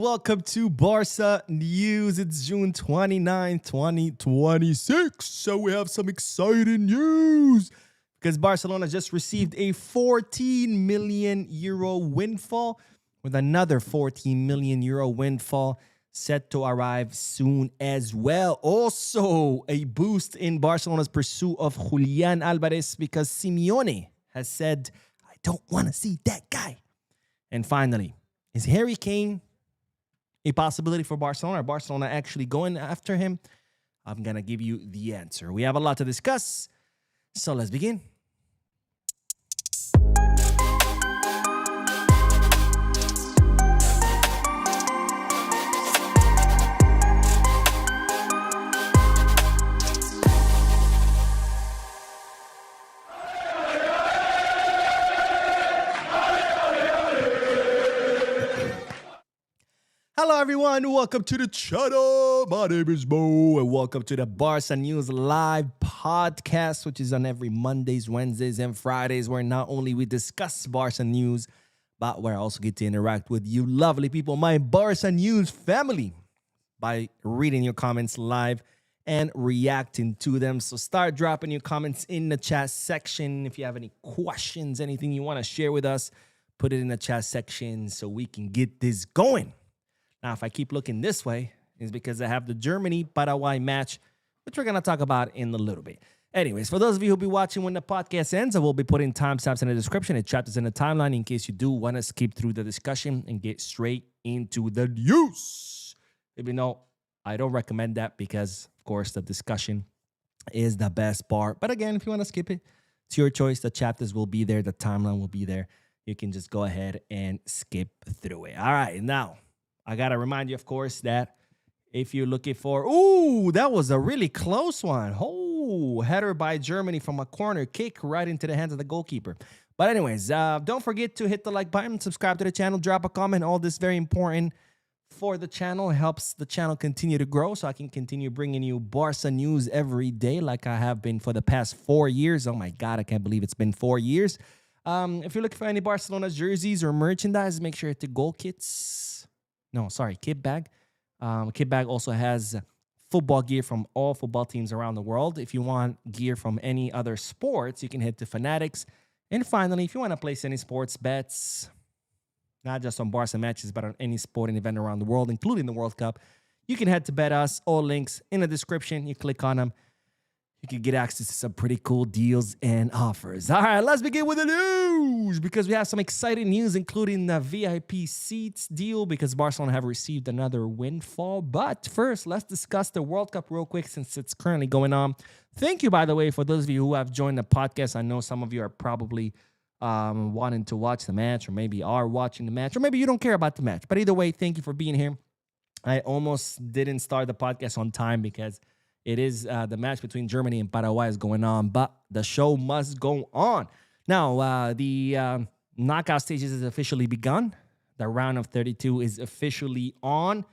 Welcome to Barca News. It's June 29, 2026. So we have some exciting news because Barcelona just received a 14 million euro windfall, with another 14 million euro windfall set to arrive soon as well. Also, a boost in Barcelona's pursuit of Julian Alvarez because Simeone has said, I don't want to see that guy. And finally, is Harry Kane a possibility for Barcelona? Are Barcelona actually going after him? I'm going to give you the answer. We have a lot to discuss, so let's begin. Hello everyone, welcome to the channel. My name is Mo and welcome to the Barca News live podcast, which is on every Mondays, Wednesdays, and Fridays, where not only we discuss Barca news, but where I also get to interact with you lovely people, my Barca News family, by reading your comments live and reacting to them. So start dropping your comments in the chat section. If you have any questions, anything you want to share with us, put it in the chat section so we can get this going. Now, if I keep looking this way, it's because I have the Germany-Paraguay match, which we're going to talk about in a little bit. Anyways, for those of you who'll be watching when the podcast ends, I will be putting timestamps in the description and chapters in the timeline in case you do want to skip through the discussion and get straight into the news. Even though I don't recommend that because, of course, the discussion is the best part. But again, if you want to skip it, it's your choice. The chapters will be there. The timeline will be there. You can just go ahead and skip through it. All right, now I got to remind you, of course, that if you're looking for, that was a really close one. Header by Germany from a corner kick right into the hands of the goalkeeper. But anyways, don't forget to hit the like button, subscribe to the channel, drop a comment. All this very important for the channel. It helps the channel continue to grow so I can continue bringing you Barca news every day like I have been for the past 4 years. Oh my God, I can't believe it's been 4 years. If you're looking for any Barcelona jerseys or merchandise, make sure to hit Goal Kits. Kit Bag. Kit Bag also has football gear from all football teams around the world. If you want gear from any other sports, you can head to Fanatics. And finally, if you want to place any sports bets, not just on Barca matches, but on any sporting event around the world, including the World Cup, you can head to Bet Us. All links in the description. You click on them. You can get access to some pretty cool deals and offers. All right, let's begin with the news because we have some exciting news, including the VIP seats deal because Barcelona have received another windfall. But first, let's discuss the World Cup real quick since it's currently going on. Thank you, by the way, for those of you who have joined the podcast. I know some of you are probably wanting to watch the match or maybe are watching the match or maybe you don't care about the match. But either way, thank you for being here. I almost didn't start the podcast on time because it is the match between Germany and Paraguay is going on, but the show must go on. Now, the knockout stages has officially begun. The round of 32 is officially on.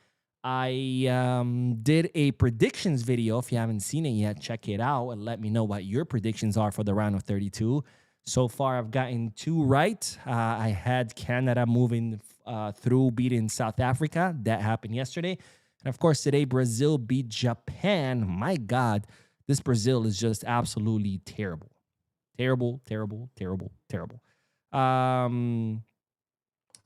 I did a predictions video. If you haven't seen it yet, check it out and let me know what your predictions are for the round of 32. So far, I've gotten 2 right. I had Canada moving through, beating South Africa. That happened yesterday. And of course, today, Brazil beat Japan. My God, this Brazil is just absolutely terrible. Terrible.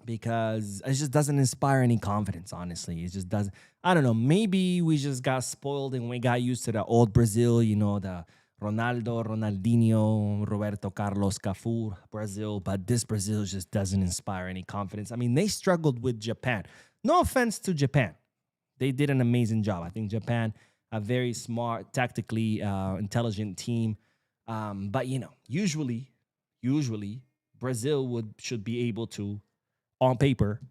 Because it just doesn't inspire any confidence, honestly. It just doesn't. I don't know. Maybe we just got spoiled and we got used to the old Brazil, you know, the Ronaldo, Ronaldinho, Roberto Carlos, Cafu Brazil. But this Brazil just doesn't inspire any confidence. I mean, they struggled with Japan. No offense to Japan. They did an amazing job. I think Japan, a very smart, tactically intelligent team. But, you know, usually Brazil should be able to, on paper,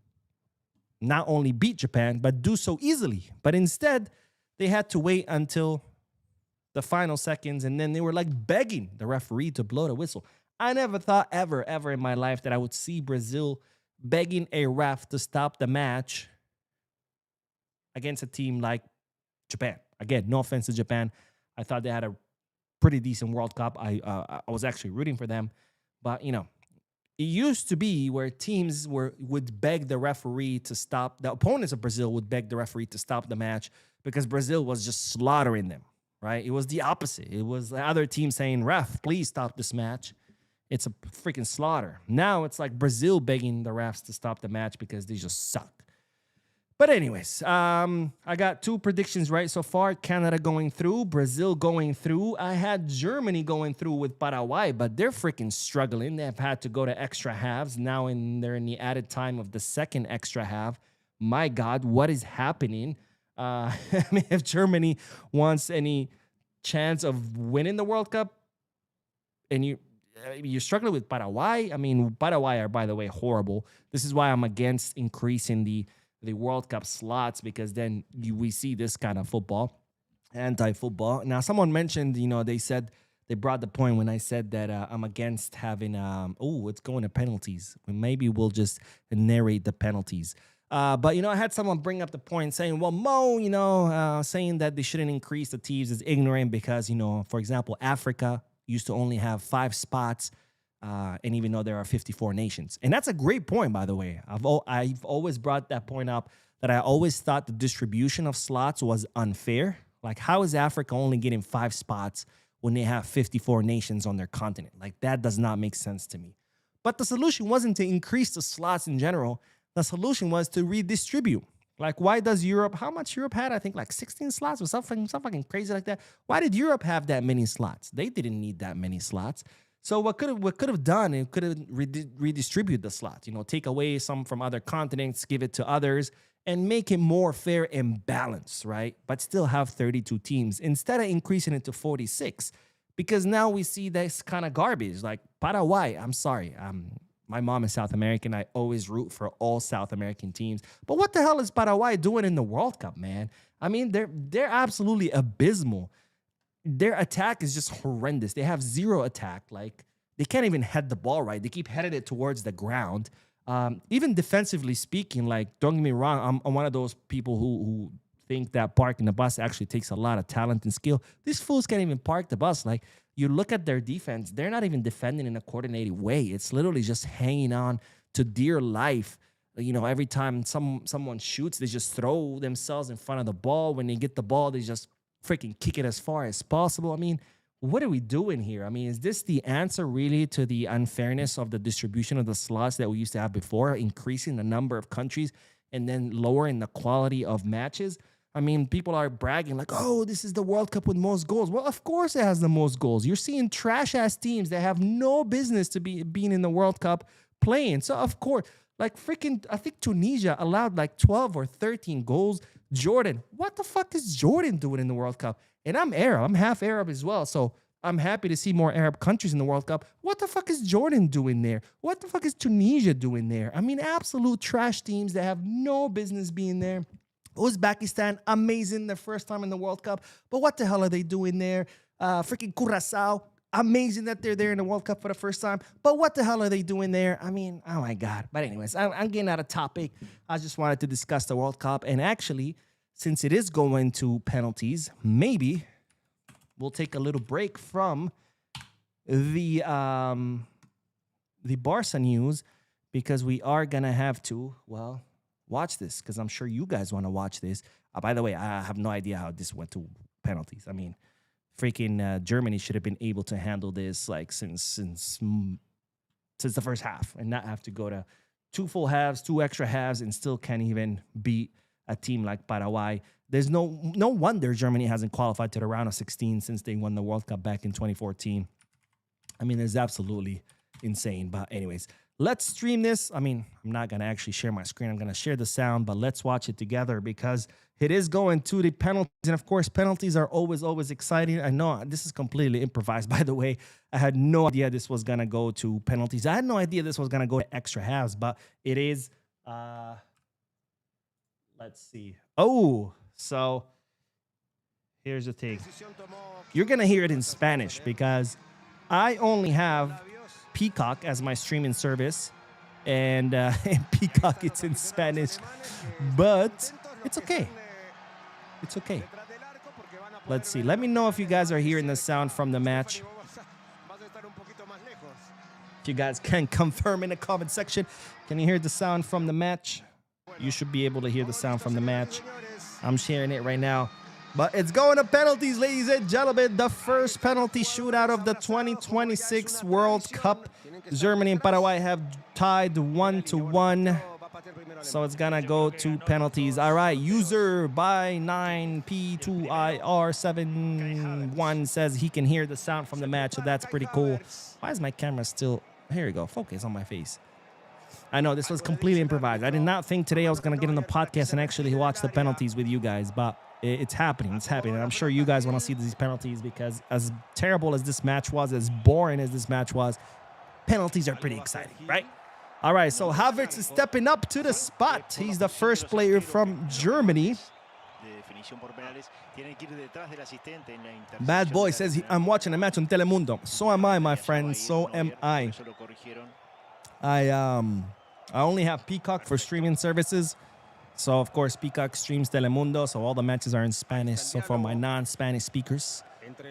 not only beat Japan, but do so easily. But instead, they had to wait until the final seconds, and then they were like begging the referee to blow the whistle. I never thought ever in my life that I would see Brazil begging a ref to stop the match against a team like Japan. Again, no offense to Japan. I thought they had a pretty decent World Cup. I was actually rooting for them. But, you know, It used to be where teams would beg the referee to stop. The opponents of Brazil would beg the referee to stop the match because Brazil was just slaughtering them, right? It was the opposite. It was the other team saying, "Ref, please stop this match." It's a freaking slaughter. Now it's like Brazil begging the refs to stop the match because they just suck. But anyways, I got 2 predictions right so far. Canada going through, Brazil going through. I had Germany going through with Paraguay, but they're freaking struggling. They've had to go to extra halves. Now they're in the added time of the second extra half. My God, what is happening? I mean, if Germany wants any chance of winning the World Cup, and you're struggling with Paraguay. I mean, Paraguay are, by the way, horrible. This is why I'm against increasing the World Cup slots, because then we see this kind of football, anti-football. Now, someone mentioned, they said, they brought the point when I said that I'm against having, it's going to penalties. Maybe we'll just narrate the penalties. But, I had someone bring up the point saying, well, Mo, saying that they shouldn't increase the teams is ignorant because, for example, Africa used to only have 5 spots. And even though there are 54 nations. And that's a great point, by the way. I've always brought that point up, that I always thought the distribution of slots was unfair. Like, how is Africa only getting 5 spots when they have 54 nations on their continent? Like, that does not make sense to me. But the solution wasn't to increase the slots in general. The solution was to redistribute. Like, why does Europe, how much Europe had? I think like 16 slots or something crazy like that. Why did Europe have that many slots? They didn't need that many slots. So what could have done, it could have redistribute the slots, take away some from other continents, give it to others, and make it more fair and balanced, right? But still have 32 teams instead of increasing it to 46, because now we see this kind of garbage. Like Paraguay, I'm sorry, my mom is South American. I always root for all South American teams. But what the hell is Paraguay doing in the World Cup, man? I mean, they're absolutely abysmal. Their attack is just horrendous. They have 0 attack. Like, they can't even head the ball right. They keep heading it towards the ground. Even defensively speaking, like, don't get me wrong, I'm one of those people who think that parking the bus actually takes a lot of talent and skill. These fools can't even park the bus. Like, you look at their defense, they're not even defending in a coordinated way. It's literally just hanging on to dear life. Every time someone shoots, they just throw themselves in front of the ball. When they get the ball, they just freaking kick it as far as possible. I mean, what are we doing here? I mean, is this the answer really to the unfairness of the distribution of the slots that we used to have before, increasing the number of countries and then lowering the quality of matches? I mean, people are bragging like, oh, this is the World Cup with most goals. Well, of course it has the most goals. You're seeing trash-ass teams that have no business to be being in the World Cup playing. So, of course, like freaking, I think Tunisia allowed like 12 or 13 goals. Jordan, what the fuck is Jordan doing in the World Cup? And I'm Arab. I'm half Arab as well. So I'm happy to see more Arab countries in the World Cup. What the fuck is Jordan doing there? What the fuck is Tunisia doing there? I mean, absolute trash teams that have no business being there. Uzbekistan, amazing, their first time in the World Cup. But what the hell are they doing there? Freaking Curacao, amazing that they're there in the World Cup for the first time. But what the hell are they doing there? I mean, oh my God. But anyways, I'm getting out of topic. I just wanted to discuss the World Cup. And actually, since it is going to penalties, maybe we'll take a little break from the Barca news, because we are going to have to, well, watch this, because I'm sure you guys want to watch this. By the way, I have no idea how this went to penalties. I mean, freaking Germany should have been able to handle this like since the first half and not have to go to 2 full halves, 2 extra halves, and still can't even beat a team like Paraguay. There's no wonder Germany hasn't qualified to the round of 16 since they won the World Cup back in 2014. I mean, it's absolutely insane. But anyways, let's stream this. I mean, I'm not going to actually share my screen. I'm going to share the sound, but let's watch it together because it is going to the penalties. And of course, penalties are always exciting. I know this is completely improvised, by the way. I had no idea this was going to go to penalties. I had no idea this was going to go to extra halves, but it is. Let's see. Oh, so here's the thing. You're going to hear it in Spanish because I only have Peacock as my streaming service, and Peacock, it's in Spanish, but it's okay. It's okay. Let's see. Let me know if you guys are hearing the sound from the match. If You guys can confirm in the comment section. Can you hear the sound from the match? You should be able to hear the sound from the match. I'm sharing it right now. But it's going to penalties, ladies and gentlemen. The first penalty shootout of the 2026 World Cup. Germany and Paraguay have tied 1-1. So it's going to go to penalties. All right, user by 9P2IR71 says he can hear the sound from the match. So that's pretty cool. Why is my camera still... Here we go. Focus on my face. I know this was completely improvised. I did not think today I was going to get on the podcast and actually watch the penalties with you guys. But it's happening. It's happening. And I'm sure you guys want to see these penalties because as terrible as this match was, as boring as this match was, penalties are pretty exciting, right? All right, so Havertz is stepping up to the spot. He's the first player from Germany. Bad Boy says, I'm watching a match on Telemundo. So am I, my friend. So am I. I only have Peacock for streaming services. So, of course, Peacock streams Telemundo. So all the matches are in Spanish. So for my non-Spanish speakers,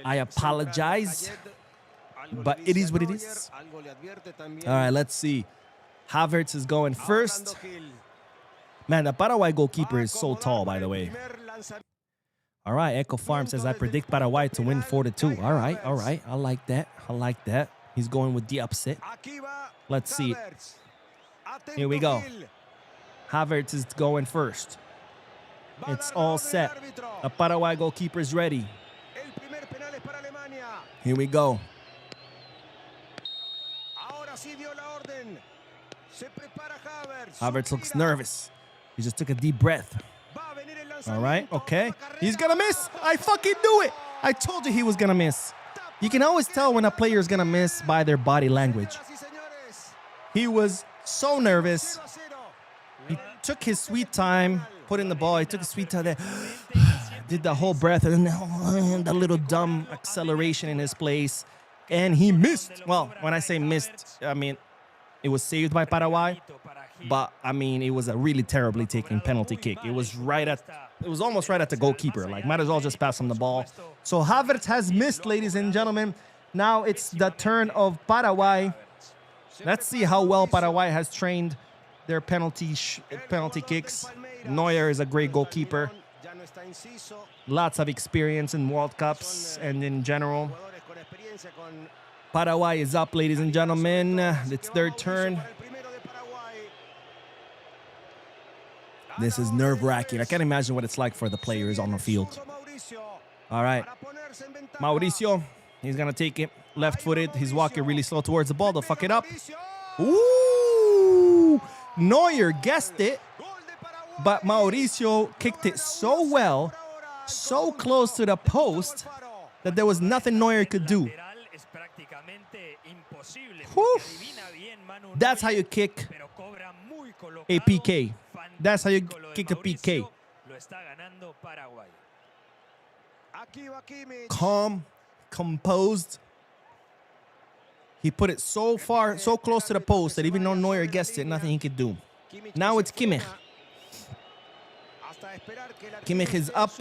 I apologize. But it is what it is. All right, let's see. Havertz is going first. Man, the Paraguay goalkeeper is so tall, by the way. All right, Echo Farm says, I predict Paraguay to win 4-2. All right, all right. I like that. I like that. He's going with the upset. Let's see it. Here we go. Havertz is going first. It's all set. The Paraguay goalkeeper is ready. Here we go. Havertz looks nervous. He just took a deep breath. All right, okay. He's gonna miss. I fucking knew it. I told you he was gonna miss. You can always tell when a player is gonna miss by their body language. He was so nervous. He took his sweet time, put in the ball. He took his sweet time there. Did the whole breath and then the little dumb acceleration in his place. And he missed. Well, when I say missed, I mean, it was saved by Paraguay. But, I mean, it was a really terribly taken penalty kick. It was almost right at the goalkeeper. Like, might as well just pass him the ball. So, Havertz has missed, ladies and gentlemen. Now it's the turn of Paraguay. Let's see how well Paraguay has trained their penalty kicks. Neuer is a great goalkeeper. Lots of experience in World Cups and in general. Paraguay is up, ladies and gentlemen. It's their turn. This is nerve-wracking. I can't imagine what it's like for the players on the field. All right. Mauricio, he's going to take it. Left-footed. He's walking really slow towards the ball. They'll fuck it up. Ooh! Neuer guessed it. But Mauricio kicked it so well, so close to the post, that there was nothing Neuer could do. Whew. That's how you kick a PK. That's how you kick a PK. Calm, composed. He put it so far, so close to the post that even though Neuer guessed it, nothing he could do. Now it's Kimmich. Kimmich is up.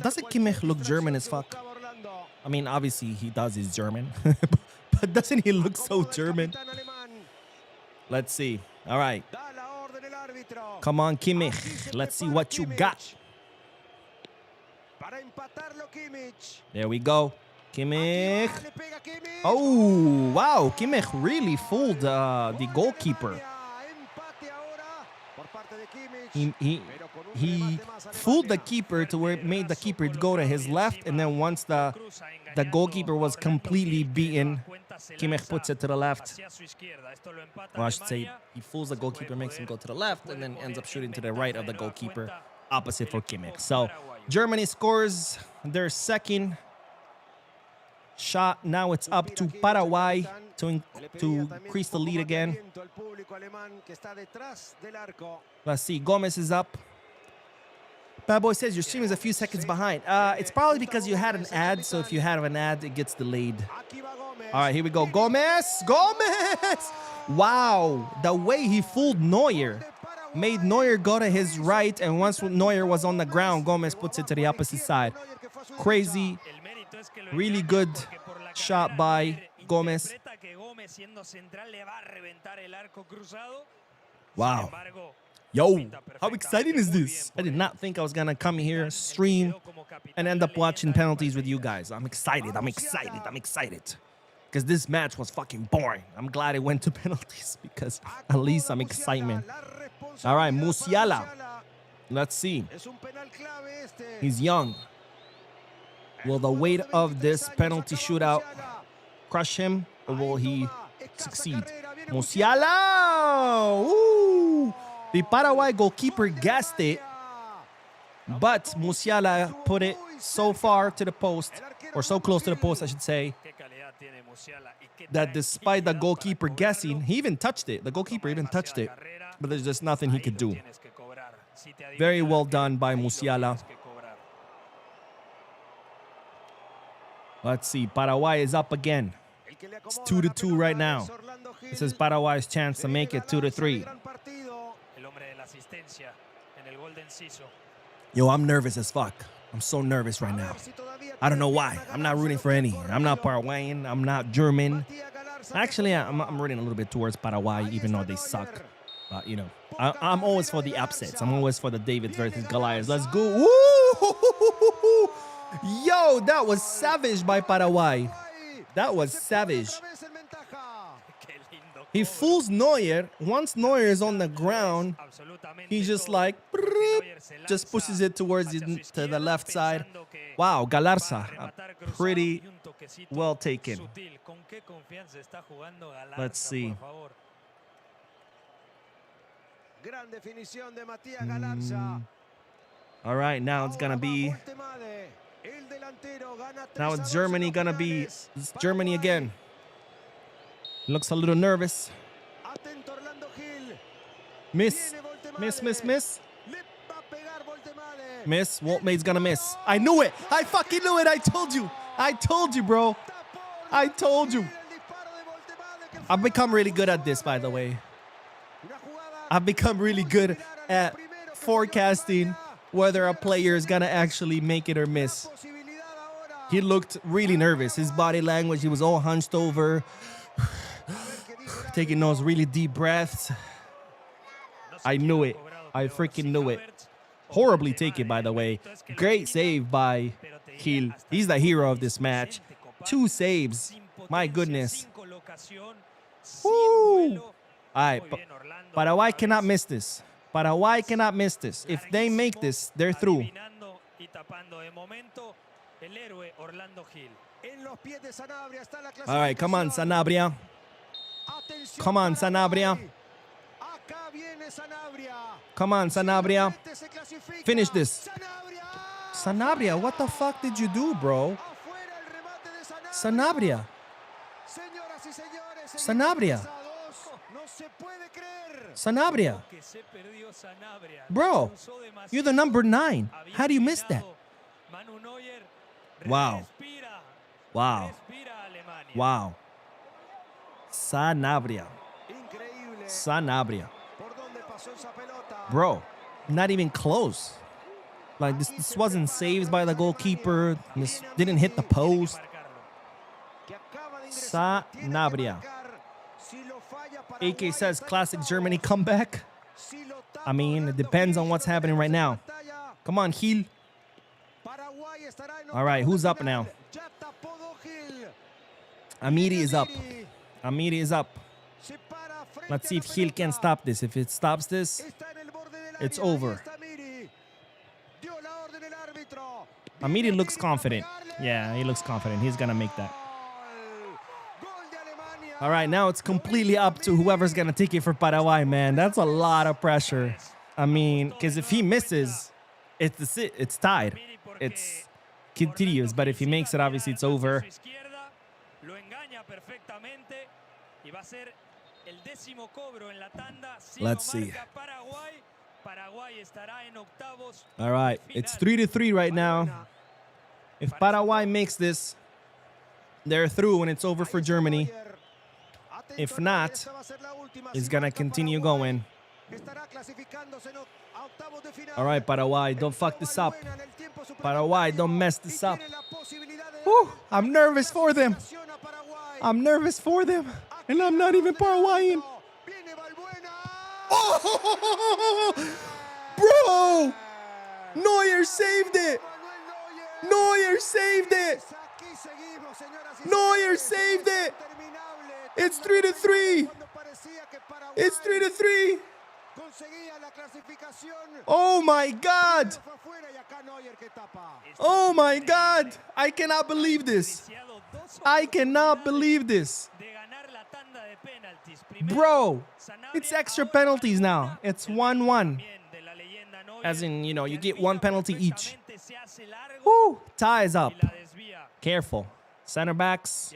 Doesn't Kimmich look German as fuck? I mean, obviously he does, he's German. But doesn't he look so German? Let's see. All right. Come on, Kimmich. Let's see what you got. There we go. Kimmich. Oh, wow. Kimmich really fooled the goalkeeper. He fooled the keeper to where it made the keeper go to his left, and then once the goalkeeper was completely beaten, Kimmich puts it to the left. Well, I should say he fools the goalkeeper, makes him go to the left, and then ends up shooting to the right of the goalkeeper, opposite for Kimmich. So Germany scores their second shot. Now it's up to Paraguay to increase the lead again. Let's see. Gomez is up. Bad Boy says your stream is a few seconds behind. It's probably because you had an ad. So if you have an ad, it gets delayed. All right, here we go. Gomez! Gomez! Wow. The way he fooled Neuer made Neuer go to his right. And once Neuer was on the ground, Gomez puts it to the opposite side. Crazy. Really good shot by Gomez. Wow. Yo, how exciting is this? I did not think I was going to come here, stream, and end up watching penalties with you guys. I'm excited. I'm excited. I'm excited. Because this match was fucking boring. I'm glad it went to penalties because at least I'm excitement. All right, Musiala. Let's see. He's young. Will the weight of this penalty shootout crush him, or will he succeed? Musiala! Ooh! The Paraguay goalkeeper guessed it, but Musiala put it so far to the post, or so close to the post, I should say, that despite the goalkeeper guessing, he even touched it. The goalkeeper even touched it, but there's just nothing he could do. Very well done by Musiala. Let's see. Paraguay is up again. It's 2-2 right now. This is Paraguay's chance to make it 2-3. Yo, I'm nervous as fuck. I'm so nervous right now. I don't know why. I'm not rooting for any. I'm not Paraguayan. I'm not German. Actually, I'm rooting a little bit towards Paraguay, even though they suck. But, you know, I'm always for the upsets. I'm always for the David versus Goliath. Let's go. Woo! Yo, that was savage by Paraguay. That was savage. He fools Neuer. Once Neuer is on the ground, he just like just pushes it towards to the left side. Wow, Galarza, pretty well taken. Let's see. All right, now it's gonna be. Now it's Germany gonna be. It's Germany again. Looks a little nervous. Miss. Miss. Miss. Woltmade's gonna miss. I knew it. I fucking knew it. I told you. I told you, bro. I told you. I've become really good at this, by the way. I've become really good at forecasting whether a player is gonna actually make it or miss. He looked really nervous. His body language, he was all hunched over, taking those really deep breaths. I knew it. I freaking knew it. Horribly taken, by the way. Great save by Gil. He's the hero of this match. 2 saves. My goodness. Woo! All right, Paraguay cannot miss this. Paraguay cannot miss this. If they make this, they're through. All right, come on, Sanabria. Come on, Sanabria. Come on, Sanabria. Finish this. Sanabria, what the fuck did you do, bro? Sanabria. Sanabria. Sanabria. Bro, you're the number 9. How do you miss that? Wow. Wow. Wow. Sanabria. Sanabria. Bro, not even close. Like, this wasn't saved by the goalkeeper. This didn't hit the post. Sanabria. AK says classic Germany comeback. I mean, it depends on what's happening right now. Come on, Gil. All right, who's up now? Amiri is up. Amiri is up. Let's see if Gil can stop this. If it stops this, it's over. Amiri looks confident. Yeah, he looks confident. He's going to make that. All right, now it's completely up to whoever's going to take it for Paraguay, man. That's a lot of pressure. I mean, because if he misses, it's tied. It's continuous, but if he makes it, obviously it's over. Let's see. All right, it's 3-3 right now. If Paraguay makes this, they're through and it's over for Germany. If not, it's going to continue going. All right, Paraguay, don't fuck this up. Paraguay, don't mess this up. Whew, I'm nervous for them. I'm nervous for them. And I'm not even Paraguayan. Oh, bro! Neuer saved it. Neuer saved it. Neuer saved it. It's 3-3. It's 3-3. Oh my God. Oh my God. I cannot believe this. I cannot believe this. Bro, it's extra penalties now. It's 1-1. As in, you know, you get one penalty each. Woo, ties up. Careful. Center backs,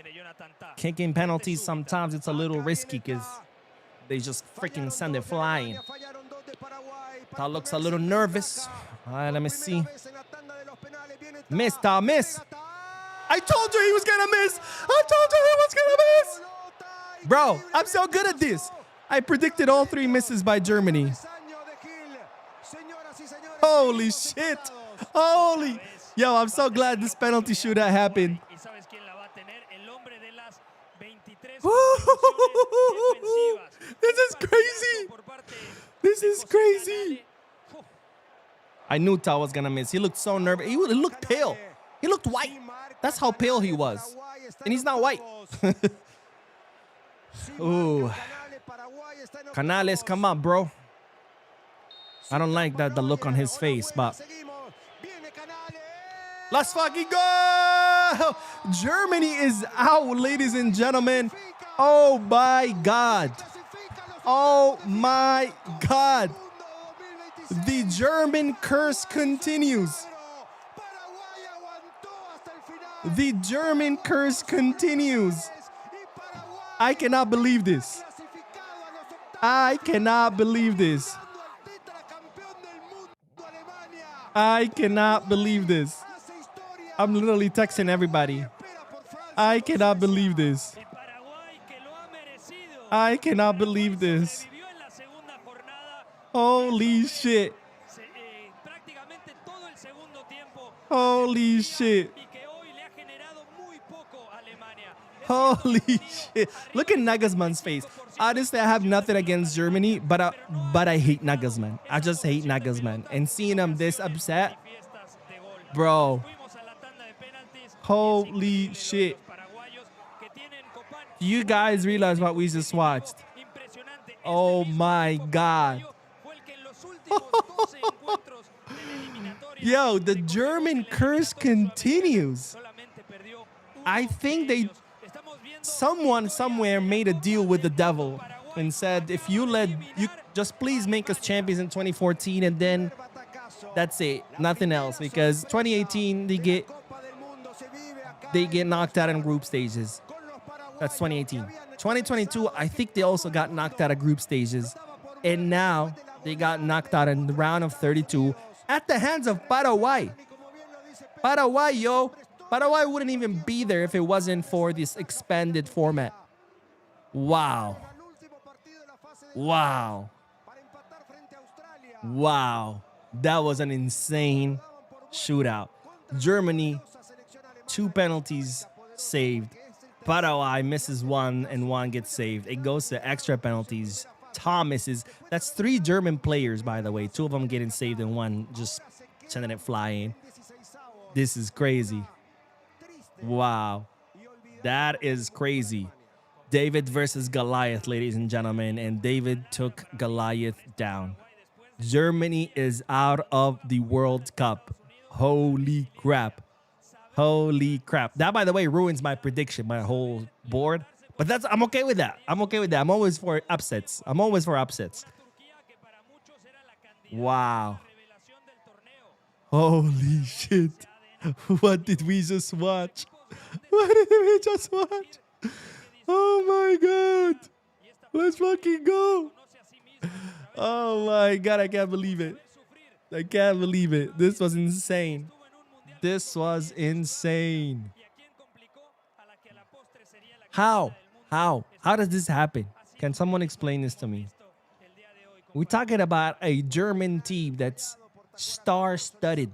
kicking penalties, sometimes it's a little risky because they just freaking send it flying. That looks a little nervous. All right, let me see. Miss. I told you he was going to miss. I told you he was going to miss. Bro, I'm so good at this. I predicted all 3 misses by Germany. Holy shit. Holy. Yo, I'm so glad this penalty shootout happened. This is crazy. This is crazy. I knew Tao was going to miss. He looked so nervous. He looked pale. He looked white. That's how pale he was. And he's not white. Ooh. Canales, come on, bro. I don't like the look on his face, but let's fucking go! Germany is out, ladies and gentlemen. Oh my God. Oh my God. The German curse continues. The German curse continues. I cannot believe this. I cannot believe this. I cannot believe this. I'm literally texting everybody. I cannot believe this. I cannot believe this. Holy shit. Holy shit. Holy shit. Look at Nagelsmann's face. Honestly, I have nothing against Germany, but I hate Nagelsmann. I just hate Nagelsmann. And seeing him this upset, bro. Holy shit. Do you guys realize what we just watched? Oh my God. Yo, the German curse continues. I think someone somewhere made a deal with the devil and said, if you just please make us champions in 2014, and then that's it, nothing else, because 2018 they get knocked out in group stages. That's 2018. 2022, I think they also got knocked out of group stages, and now they got knocked out in the round of 32 at the hands of Paraguay. Paraguay, yo. Paraguay wouldn't even be there if it wasn't for this expanded format. Wow. Wow. Wow. That was an insane shootout. Germany, 2 penalties saved. Paraguay misses 1 and 1 gets saved. It goes to extra penalties. Tom misses. That's 3 German players, by the way. 2 of them getting saved and 1 just sending it flying. This is crazy. Wow. That is crazy. David versus Goliath, ladies and gentlemen. And David took Goliath down. Germany is out of the World Cup. Holy crap. Holy crap. That, by the way, ruins my prediction, my whole board. But I'm okay with that. I'm okay with that. I'm always for upsets. I'm always for upsets. Wow. Holy shit. What did we just watch? What did we just watch? Oh my God. Let's fucking go. Oh my God, I can't believe it. I can't believe it. This was insane. This was insane. How? How does this happen? Can someone explain this to me? We're talking about a German team that's star-studded,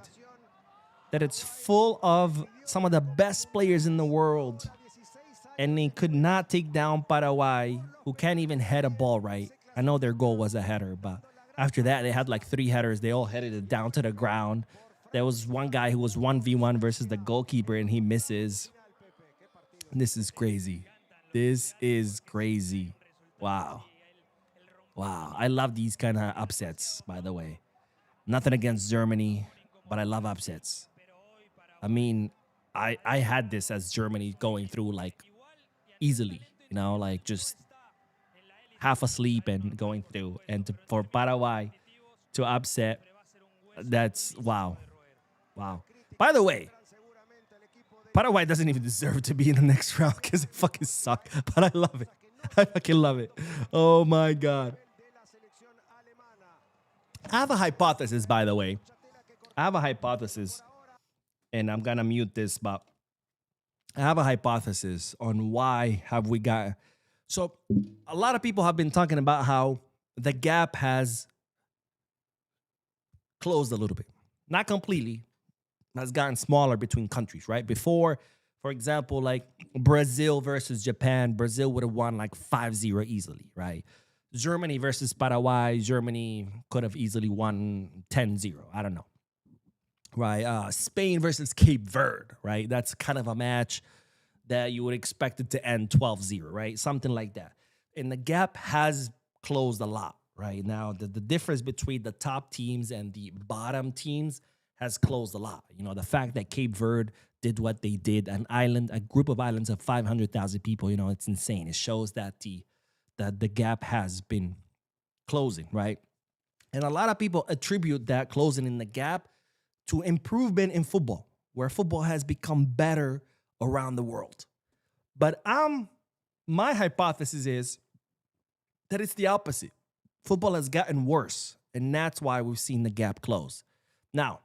that it's full of some of the best players in the world, and they could not take down Paraguay, who can't even head a ball right. I know their goal was a header, but after that, they had like 3 headers. They all headed it down to the ground. There was one guy who was 1v1 versus the goalkeeper, and he misses. This is crazy. This is crazy. Wow. Wow. I love these kind of upsets, by the way. Nothing against Germany, but I love upsets. I mean, I had this as Germany going through like easily, you know, like just half asleep and going through. And for Paraguay to upset, that's wow. Wow. By the way, Paraguay doesn't even deserve to be in the next round because it fucking suck. But I love it. I fucking love it. Oh my God. I have a hypothesis, by the way. I have a hypothesis, and I'm going to mute this, but I have a hypothesis on why have we got... So a lot of people have been talking about how the gap has closed a little bit. Not completely. Has gotten smaller between countries, right? Before, for example, like Brazil versus Japan, Brazil would have won like 5-0 easily, right? Germany versus Paraguay, Germany could have easily won 10-0. I don't know. Right? Spain versus Cape Verde, right? That's kind of a match that you would expect it to end 12-0, right? Something like that. And the gap has closed a lot, right? Now, the difference between the top teams and the bottom teams has closed a lot. You know, the fact that Cape Verde did what they did, a group of islands of 500,000 people, you know, it's insane. It shows that the gap has been closing, right? And a lot of people attribute that closing in the gap to improvement in football, where football has become better around the world. But my hypothesis is that it's the opposite. Football has gotten worse, and that's why we've seen the gap close. Now,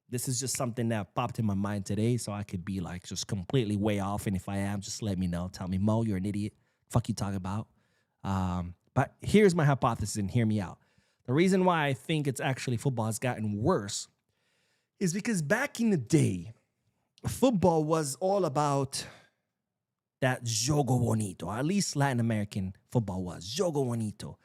this is just something that popped in my mind today, so I could be like just completely way off. And if I am, just let me know. Tell me, Mo, you're an idiot. Fuck you talking about. But here's my hypothesis, and hear me out. The reason why I think it's actually football has gotten worse is because back in the day, football was all about that jogo bonito, or at least Latin American football was. Jogo bonito.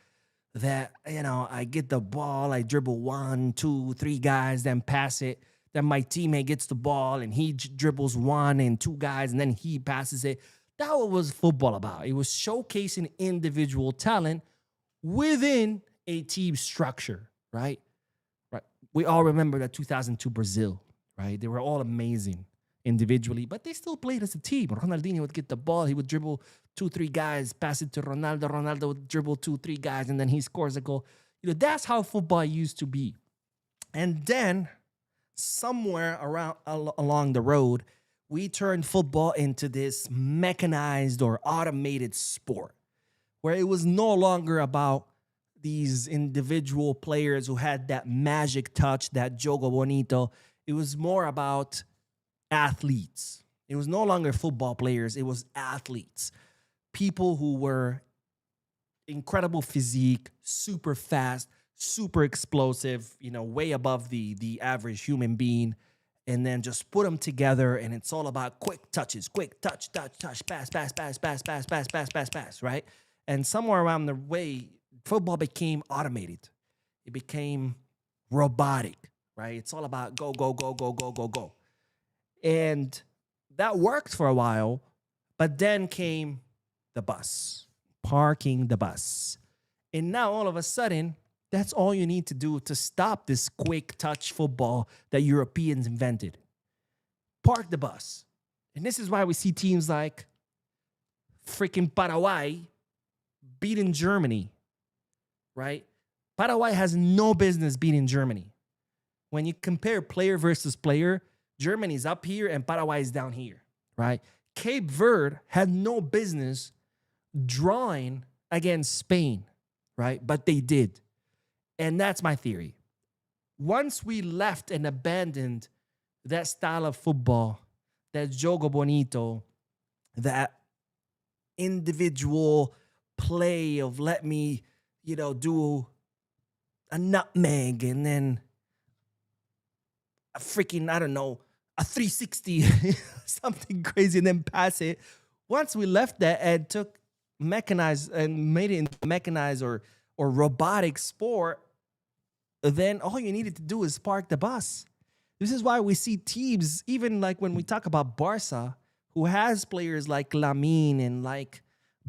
That, you know, I get the ball, I dribble 1, 2, 3 guys, then pass it. Then my teammate gets the ball and he dribbles 1 and 2 guys, and then he passes it. That's what was football about. It was showcasing individual talent within a team structure, right? Right. We all remember that 2002 Brazil, right? They were all amazing individually, but they still played as a team. Ronaldinho would get the ball, he would dribble 2, 3 guys, pass it to Ronaldo. Ronaldo would dribble 2, 3 guys, and then he scores a goal. You know, that's how football used to be. And then somewhere along the road, we turned football into this mechanized or automated sport where it was no longer about these individual players who had that magic touch, that jogo bonito. It was more about athletes. It was no longer football players. It was athletes. People who were incredible physique, super fast, super explosive, you know, way above the average human being, and then just put them together, and it's all about quick touches, quick touch, pass, right? And somewhere around the way, football became automated. It became robotic, right? It's all about go, go, go, go, go, go, go. And that worked for a while, but then came the bus, parking the bus. And now all of a sudden, that's all you need to do to stop this quick touch football that Europeans invented. Park the bus. And this is why we see teams like freaking Paraguay beating Germany, right? Paraguay has no business beating Germany. When you compare player versus player, Germany's up here and Paraguay is down here, right? Cape Verde had no business drawing against Spain, right? But they did. And that's my theory. Once we left and abandoned that style of football, that jogo bonito, that individual play of let me, you know, do a nutmeg, and then a freaking, I don't know, a 360, something crazy, and then pass it. Once we left that and took mechanized and made it into mechanized or robotic sport, then all you needed to do is park the bus. This is why we see teams, even like when we talk about Barca, who has players like Lamine and like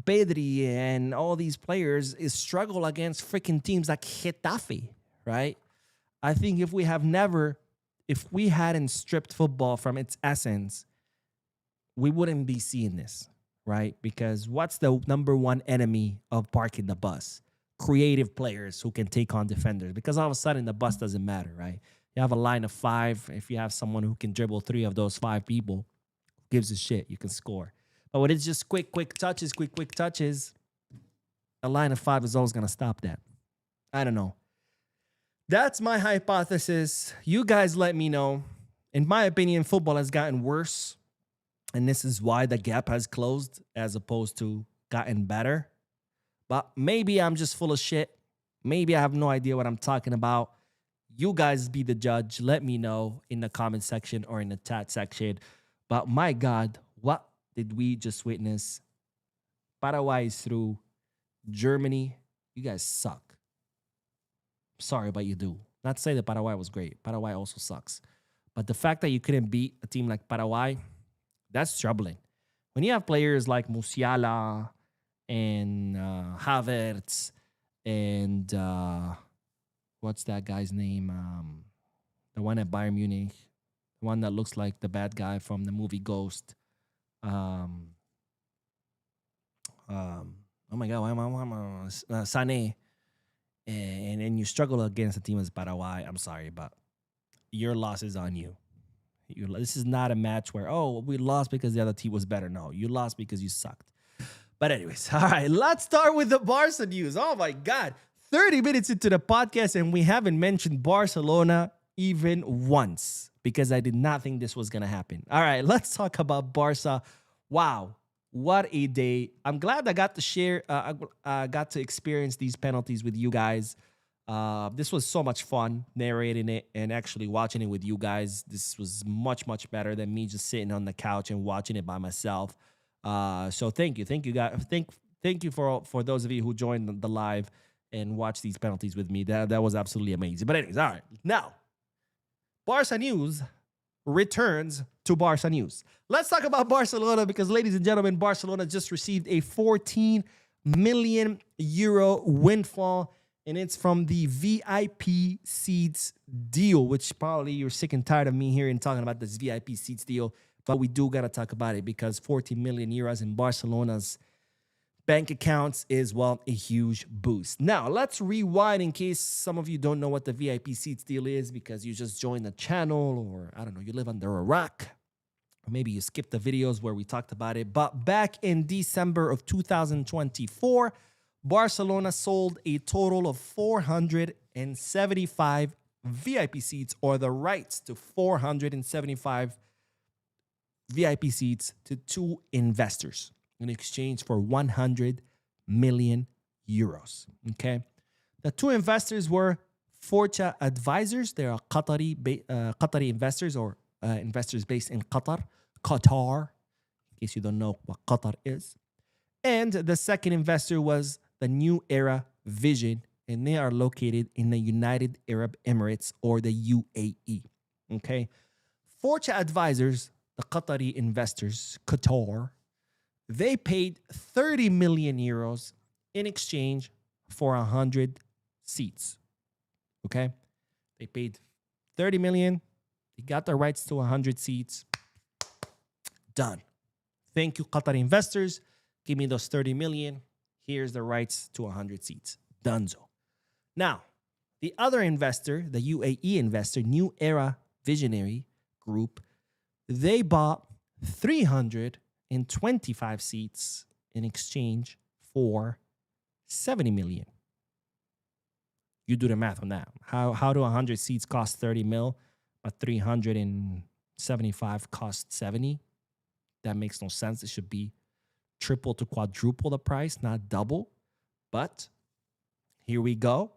Pedri and all these players, is struggle against freaking teams like Getafe, right? I think if we hadn't stripped football from its essence, we wouldn't be seeing this, right? Because what's the number one enemy of parking the bus? Creative players who can take on defenders, because all of a sudden the bus doesn't matter, right? You have a line of 5. If you have someone who can dribble 3 of those 5 people, gives a shit, you can score. But when it's just quick touches, a line of 5 is always going to stop that. I don't know. That's my hypothesis. You guys let me know. In my opinion, football has gotten worse, and this is why the gap has closed as opposed to gotten better. But maybe I'm just full of shit. Maybe I have no idea what I'm talking about. You guys be the judge. Let me know in the comment section or in the chat section. But my God, what did we just witness? Paraguay is through. Germany, you guys suck. Sorry, but you do. Not to say that Paraguay was great. Paraguay also sucks. But the fact that you couldn't beat a team like Paraguay, that's troubling. When you have players like Musiala and Havertz and what's that guy's name? The one at Bayern Munich, the one that looks like the bad guy from the movie Ghost. Oh my God, Sané. And you struggle against a team as Paraguay. I'm sorry, but your loss is on you. This is not a match where, we lost because the other team was better. No, you lost because you sucked. But anyways, all right, let's start with the Barca news. Oh my God, 30 minutes into the podcast and we haven't mentioned Barcelona even once because I did not think this was going to happen. All right, let's talk about Barca. Wow, what a day. I'm glad I got to share, got to experience these penalties with you guys. This was so much fun narrating it and actually watching it with you guys. This was much, much better than me just sitting on the couch and watching it by myself. So thank you guys. Thank you for those of you who joined the live and watched these penalties with me. That was absolutely amazing. But anyways, all right. Now, Barca news returns to Barca news. Let's talk about Barcelona because, ladies and gentlemen, Barcelona just received a 14 million euro windfall, and it's from the VIP seats deal, which probably you're sick and tired of me hearing talking about this VIP seats deal. But we do got to talk about it because 14 million euros in Barcelona's bank accounts is, well, a huge boost. Now, let's rewind in case some of you don't know what the VIP seats deal is because you just joined the channel or, I don't know, you live under a rock. Or maybe you skipped the videos where we talked about it. But back in December of 2024, Barcelona sold a total of 475 VIP seats, or the rights to 475 VIP seats to 2 investors in exchange for 100 million euros. Okay. The 2 investors were Forcha Advisors. They're Qatari investors or investors based in Qatar, in case you don't know what Qatar is. And the second investor was the New Era Vision, and they are located in the United Arab Emirates or the UAE. Okay. Forcha Advisors, the Qatari investors, Qatar, they paid 30 million euros in exchange for 100 seats. Okay? They paid 30 million. They got the rights to 100 seats. Done. Thank you, Qatari investors. Give me those 30 million. Here's the rights to 100 seats. Dunzo. Now, the other investor, the UAE investor, New Era Visionary Group, they bought 325 seats in exchange for 70 million. You do the math on that. How do 100 seats cost 30 mil, but 375 cost 70? That makes no sense. It should be triple to quadruple the price, not double. But here we go.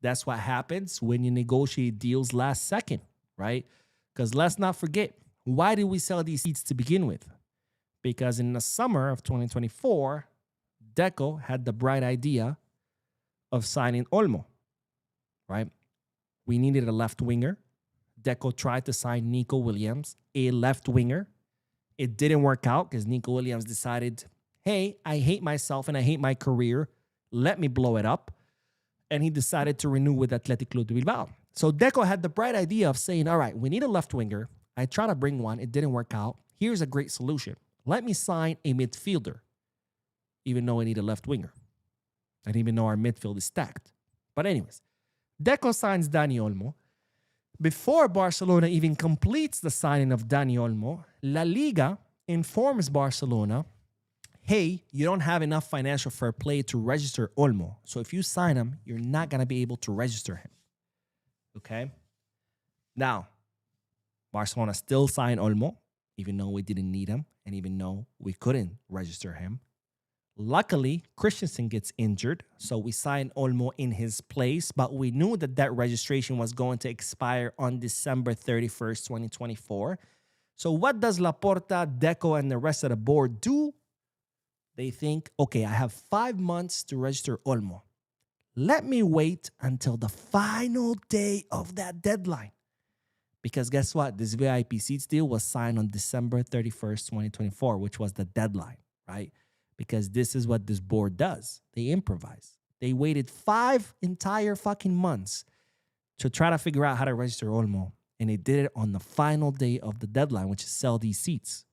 That's what happens when you negotiate deals last second, right? Because let's not forget, why did we sell these seats to begin with? Because in the summer of 2024, Deco had the bright idea of signing Olmo, right? We needed a left winger. Deco tried to sign Nico Williams, a left winger. It didn't work out because Nico Williams decided, hey, I hate myself and I hate my career. Let me blow it up. And he decided to renew with Athletic Club de Bilbao. So Deco had the bright idea of saying, all right, we need a left winger. I tried to bring one. It didn't work out. Here's a great solution. Let me sign a midfielder, even though I need a left winger. I didn't even know our midfield is stacked. But anyways, Deco signs Dani Olmo. Before Barcelona even completes the signing of Dani Olmo, La Liga informs Barcelona, hey, you don't have enough financial fair play to register Olmo. So if you sign him, you're not going to be able to register him. Okay? Now, Barcelona still signed Olmo, even though we didn't need him and even though we couldn't register him. Luckily, Christensen gets injured, so we signed Olmo in his place, but we knew that that registration was going to expire on December 31st, 2024. So what does Laporta, Deco, and the rest of the board do? They think, okay, I have 5 months to register Olmo. Let me wait until the final day of that deadline. Because guess what? This VIP seats deal was signed on December 31st, 2024, which was the deadline, right? Because this is what this board does. They improvise. They waited 5 entire fucking months to try to figure out how to register Olmo. And they did it on the final day of the deadline, which is sell these seats.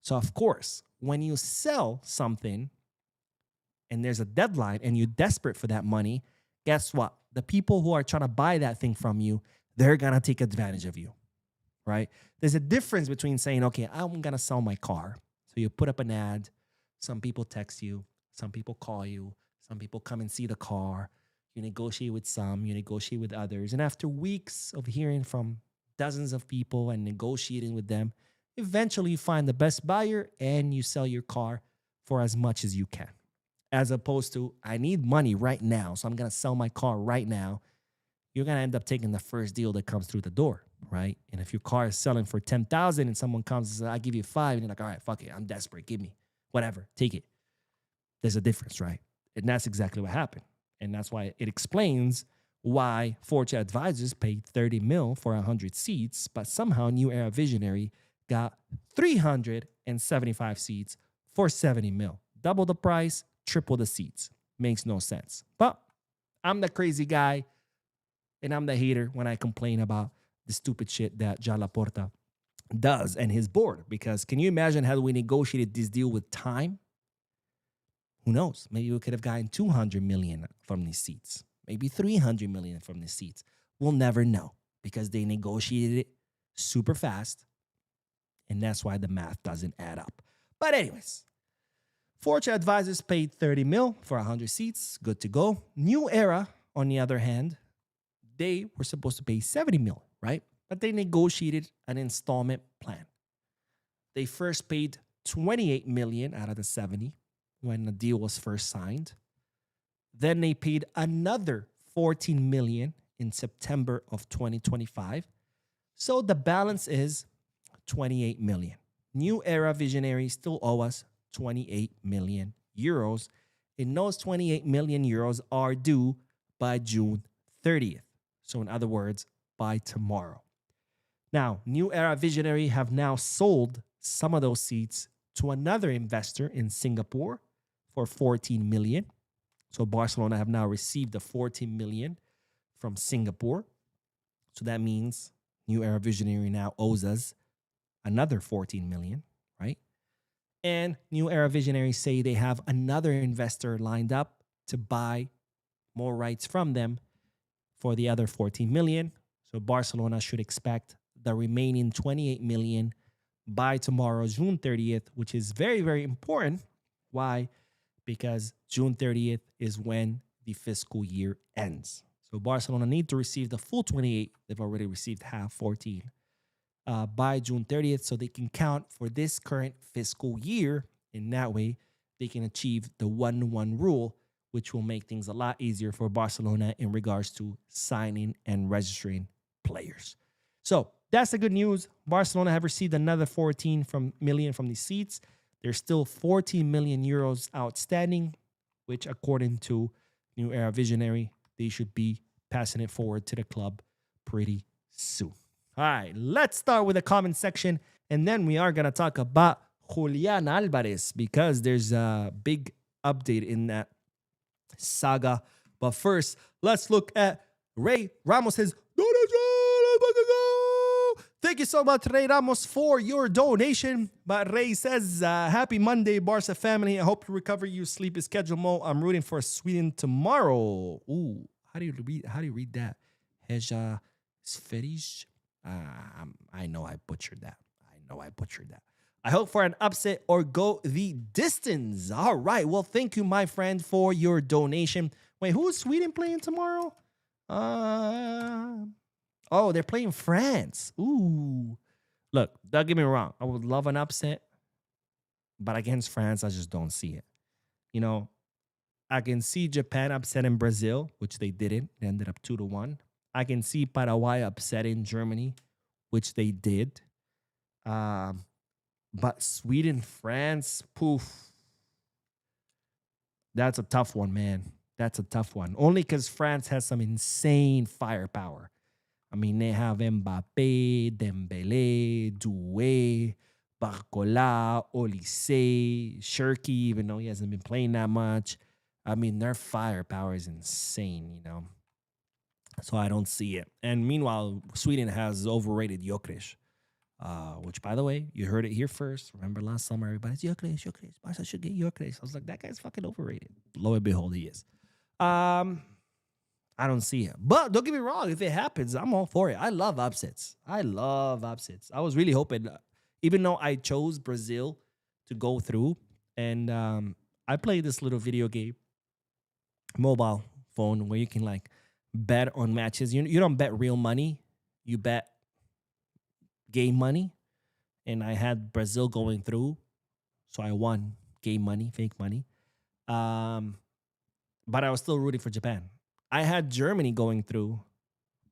So, of course, when you sell something and there's a deadline and you're desperate for that money, guess what? The people who are trying to buy that thing from you, they're going to take advantage of you, right? There's a difference between saying, okay, I'm going to sell my car. So you put up an ad. Some people text you. Some people call you. Some people come and see the car. You negotiate with some. You negotiate with others. And after weeks of hearing from dozens of people and negotiating with them, eventually you find the best buyer and you sell your car for as much as you can. As opposed to, I need money right now, so I'm going to sell my car right now. You're going to end up taking the first deal that comes through the door, right? And if your car is selling for $10,000 and someone comes and says, I'll give you 5, and you're like, all right, fuck it, I'm desperate, give me. Whatever, take it. There's a difference, right? And that's exactly what happened. And that's why it explains why Fortune Advisors paid 30 mil for 100 seats, but somehow New Era Visionary got 375 seats for 70 mil. Double the price, triple the seats. Makes no sense. But I'm the crazy guy and I'm the hater when I complain about the stupid shit that Joan Laporta does and his board, because can you imagine how we negotiated this deal with time? Who knows? Maybe we could have gotten 200 million from these seats, maybe 300 million from these seats. We'll never know because they negotiated it super fast, and that's why the math doesn't add up. But anyways, Fortune Advisors paid 30 mil for 100 seats. Good to go. New Era, on the other hand, they were supposed to pay 70 mil, right? But they negotiated an installment plan. They first paid 28 million out of the 70 when the deal was first signed. Then they paid another 14 million in September of 2025. So the balance is 28 million. New Era Visionaries still owe us 28 million euros. And those 28 million euros are due by June 30th. So in other words, by tomorrow. Now, New Era Visionary have now sold some of those seats to another investor in Singapore for 14 million. So Barcelona have now received the 14 million from Singapore. So that means New Era Visionary now owes us another 14 million, right? And New Era Visionary say they have another investor lined up to buy more rights from them for the other 14 million. So Barcelona should expect the remaining 28 million by tomorrow, June 30th, which is very, very important. Why? Because June 30th is when the fiscal year ends. So Barcelona need to receive the full 28. They've already received half, 14, by June 30th, so they can count for this current fiscal year. In that way, they can achieve the 1-1 rule, which will make things a lot easier for Barcelona in regards to signing and registering players. So that's the good news. Barcelona have received another 14 million from the seats. There's still 14 million euros outstanding, which according to New Era Visionary, they should be passing it forward to the club pretty soon. All right, let's start with the comment section, and then we are going to talk about Julian Alvarez because there's a big update in that saga. But first, let's look at Ray Ramos's donation. Thank you so much, Ray Ramos, for your donation. But Ray says, happy Monday, Barca family. I hope you recover your sleep schedule, Mo. I'm rooting for Sweden tomorrow. Ooh, how do you read that? Heja Sferish. I know I butchered that. I hope for an upset or go the distance. All right. Well, thank you, my friend, for your donation. Wait, who is Sweden playing tomorrow? Oh, they're playing France. Ooh. Look, don't get me wrong. I would love an upset, but against France, I just don't see it. You know, I can see Japan upsetting Brazil, which they didn't. They ended up 2-1. I can see Paraguay upsetting Germany, which they did. But Sweden, France, poof. That's a tough one, man. That's a tough one. Only because France has some insane firepower. I mean, they have Mbappe, Dembele, Doué, Barcola, Olise, Shirky, even though he hasn't been playing that much. I mean, their firepower is insane, you know. So I don't see it. And meanwhile, Sweden has overrated Gyökeres, which, by the way, you heard it here first. Remember last summer, everybody's Gyökeres. Barca should get Gyökeres. I was like, that guy's fucking overrated. Lo and behold, he is. I don't see it. But don't get me wrong. If it happens, I'm all for it. I love upsets. I was really hoping, even though I chose Brazil to go through, and I played this little video game, mobile phone, where you can like bet on matches. You don't bet real money. You bet game money. And I had Brazil going through. So I won game money, fake money. But I was still rooting for Japan. I had Germany going through,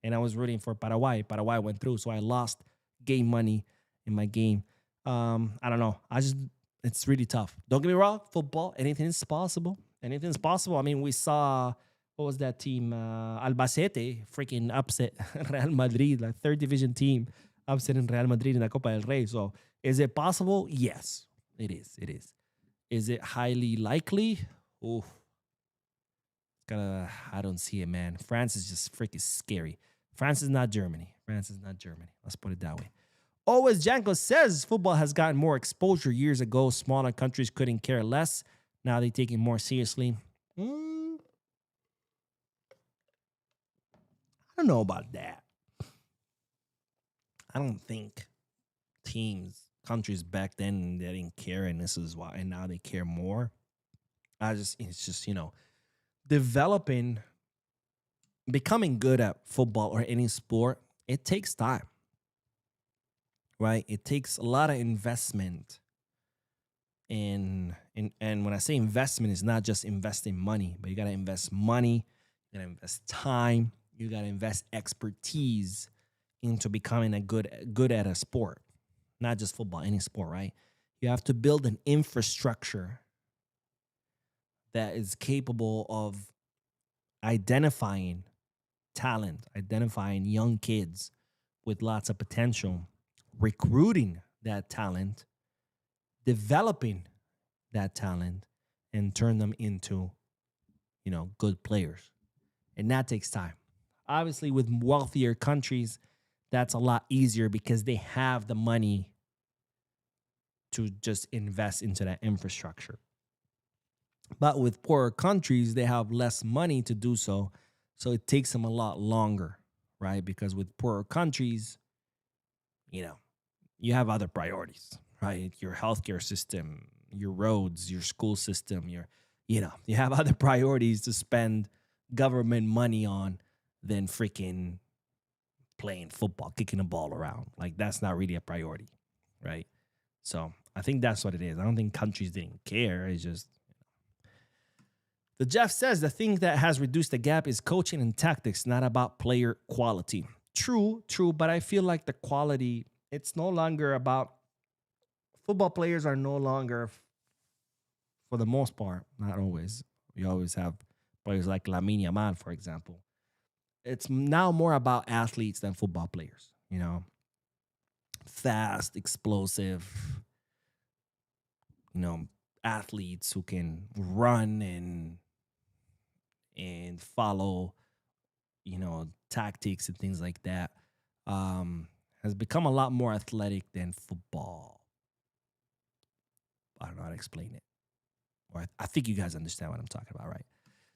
and I was rooting for Paraguay. Paraguay went through, so I lost game money in my game. I don't know. It's really tough. Don't get me wrong. Football, anything is possible. Anything's possible. I mean, we saw, what was that team? Albacete freaking upset Real Madrid, like third division team, upsetting Real Madrid in the Copa del Rey. So is it possible? Yes, it is. It is. Is it highly likely? Ooh. I don't see it, man. France is just freaking scary. France is not Germany. Let's put it that way. Always Janko says football has gotten more exposure years ago. Smaller countries couldn't care less. Now they take it more seriously. I don't know about that. I don't think countries back then, they didn't care, and this is why, and now they care more. It's just, becoming good at football or any sport, it takes time, right? It takes a lot of investment. And when I say investment, it's not just investing money, but you got to invest money, you got to invest time, you got to invest expertise into becoming good at a sport, not just football, any sport, right? You have to build an infrastructure that is capable of identifying talent, identifying young kids with lots of potential, recruiting that talent, developing that talent, and turn them into, good players. And that takes time. Obviously, with wealthier countries, that's a lot easier because they have the money to just invest into that infrastructure. But with poorer countries, they have less money to do so. So it takes them a lot longer, right? Because with poorer countries, you have other priorities, right? Your healthcare system, your roads, your school system, you have other priorities to spend government money on than freaking playing football, kicking a ball around. Like, that's not really a priority, right? So I think that's what it is. I don't think countries didn't care. It's just The Jeff says the thing that has reduced the gap is coaching and tactics, not about player quality. True, but I feel like the quality, it's no longer about football players are no longer, for the most part, not always. You always have players like Lamine Yamal, for example. It's now more about athletes than football players, fast, explosive, athletes who can run and follow, tactics and things like that, has become a lot more athletic than football. I don't know how to explain it. Or I think you guys understand what I'm talking about, right?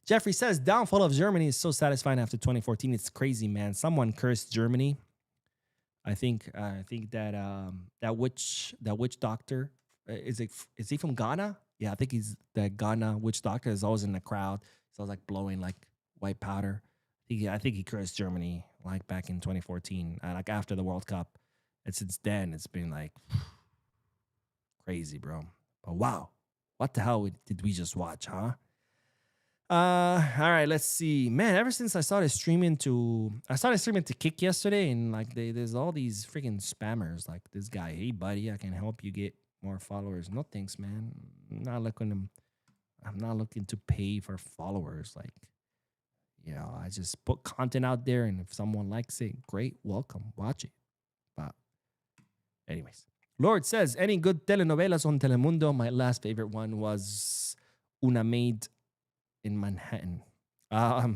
Jeffrey says, downfall of Germany is so satisfying after 2014. It's crazy, man. Someone cursed Germany. I think that witch doctor, is he from Ghana? Yeah, I think he's the Ghana witch doctor is always in the crowd. He's always like blowing like white powder. I think he cursed Germany like back in 2014, like after the World Cup. And since then, it's been like crazy, bro. But wow, what the hell did we just watch, huh? All right, let's see. Man, ever since I started streaming to Kick yesterday, and like there's all these freaking spammers like this guy. Hey, buddy, I can help you get more followers. No thanks, man. I'm not looking to pay for followers. Like, I just put content out there, and if someone likes it, great, welcome, watch it. But anyways, Lord says, any good telenovelas on Telemundo? My last favorite one was Una Maid in Manhattan. I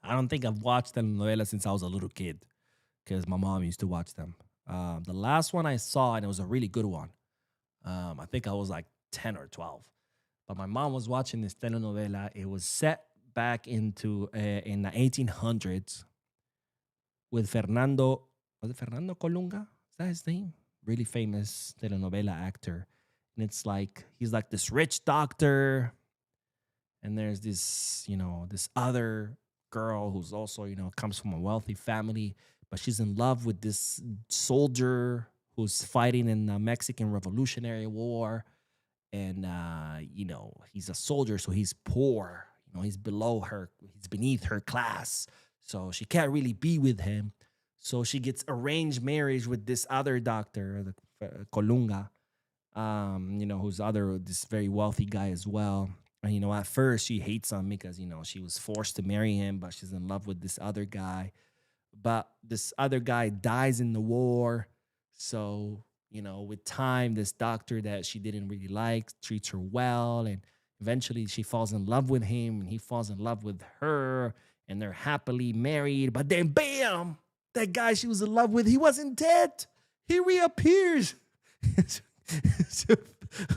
don't think I've watched telenovelas since I was a little kid because my mom used to watch them. The last one I saw, and it was a really good one. I think I was like 10 or 12. But my mom was watching this telenovela. It was set back in the 1800s with Fernando. Was it Fernando Colunga? Is that his name? Really famous telenovela actor. And it's like, he's like this rich doctor. And there's this, this other girl who's also, comes from a wealthy family. But she's in love with this soldier who's fighting in the Mexican Revolutionary War. And, he's a soldier, so he's poor. He's beneath her class. So she can't really be with him. So she gets arranged marriage with this other doctor, Colunga, who's this very wealthy guy as well. And, at first she hates him because, she was forced to marry him, but she's in love with this other guy. But this other guy dies in the war. So, with time, this doctor that she didn't really like treats her well. And eventually she falls in love with him and he falls in love with her. And they're happily married. But then, bam, that guy she was in love with, he wasn't dead. He reappears.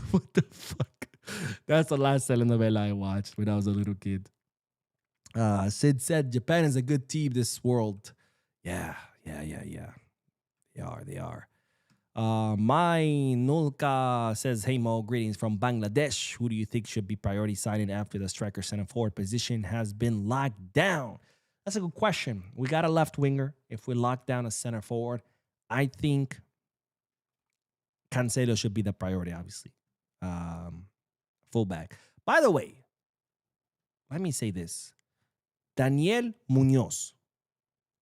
What the fuck? That's the last telenovela I watched when I was a little kid. Sid said, Japan is a good team this world. Yeah. They are. My Nulka says, hey Mo, greetings from Bangladesh. Who do you think should be priority signing after the striker center forward position has been locked down? That's a good question. We got a left winger. If we lock down a center forward, I think Cancelo should be the priority, obviously. Fullback. By the way, let me say this. Daniel Munoz,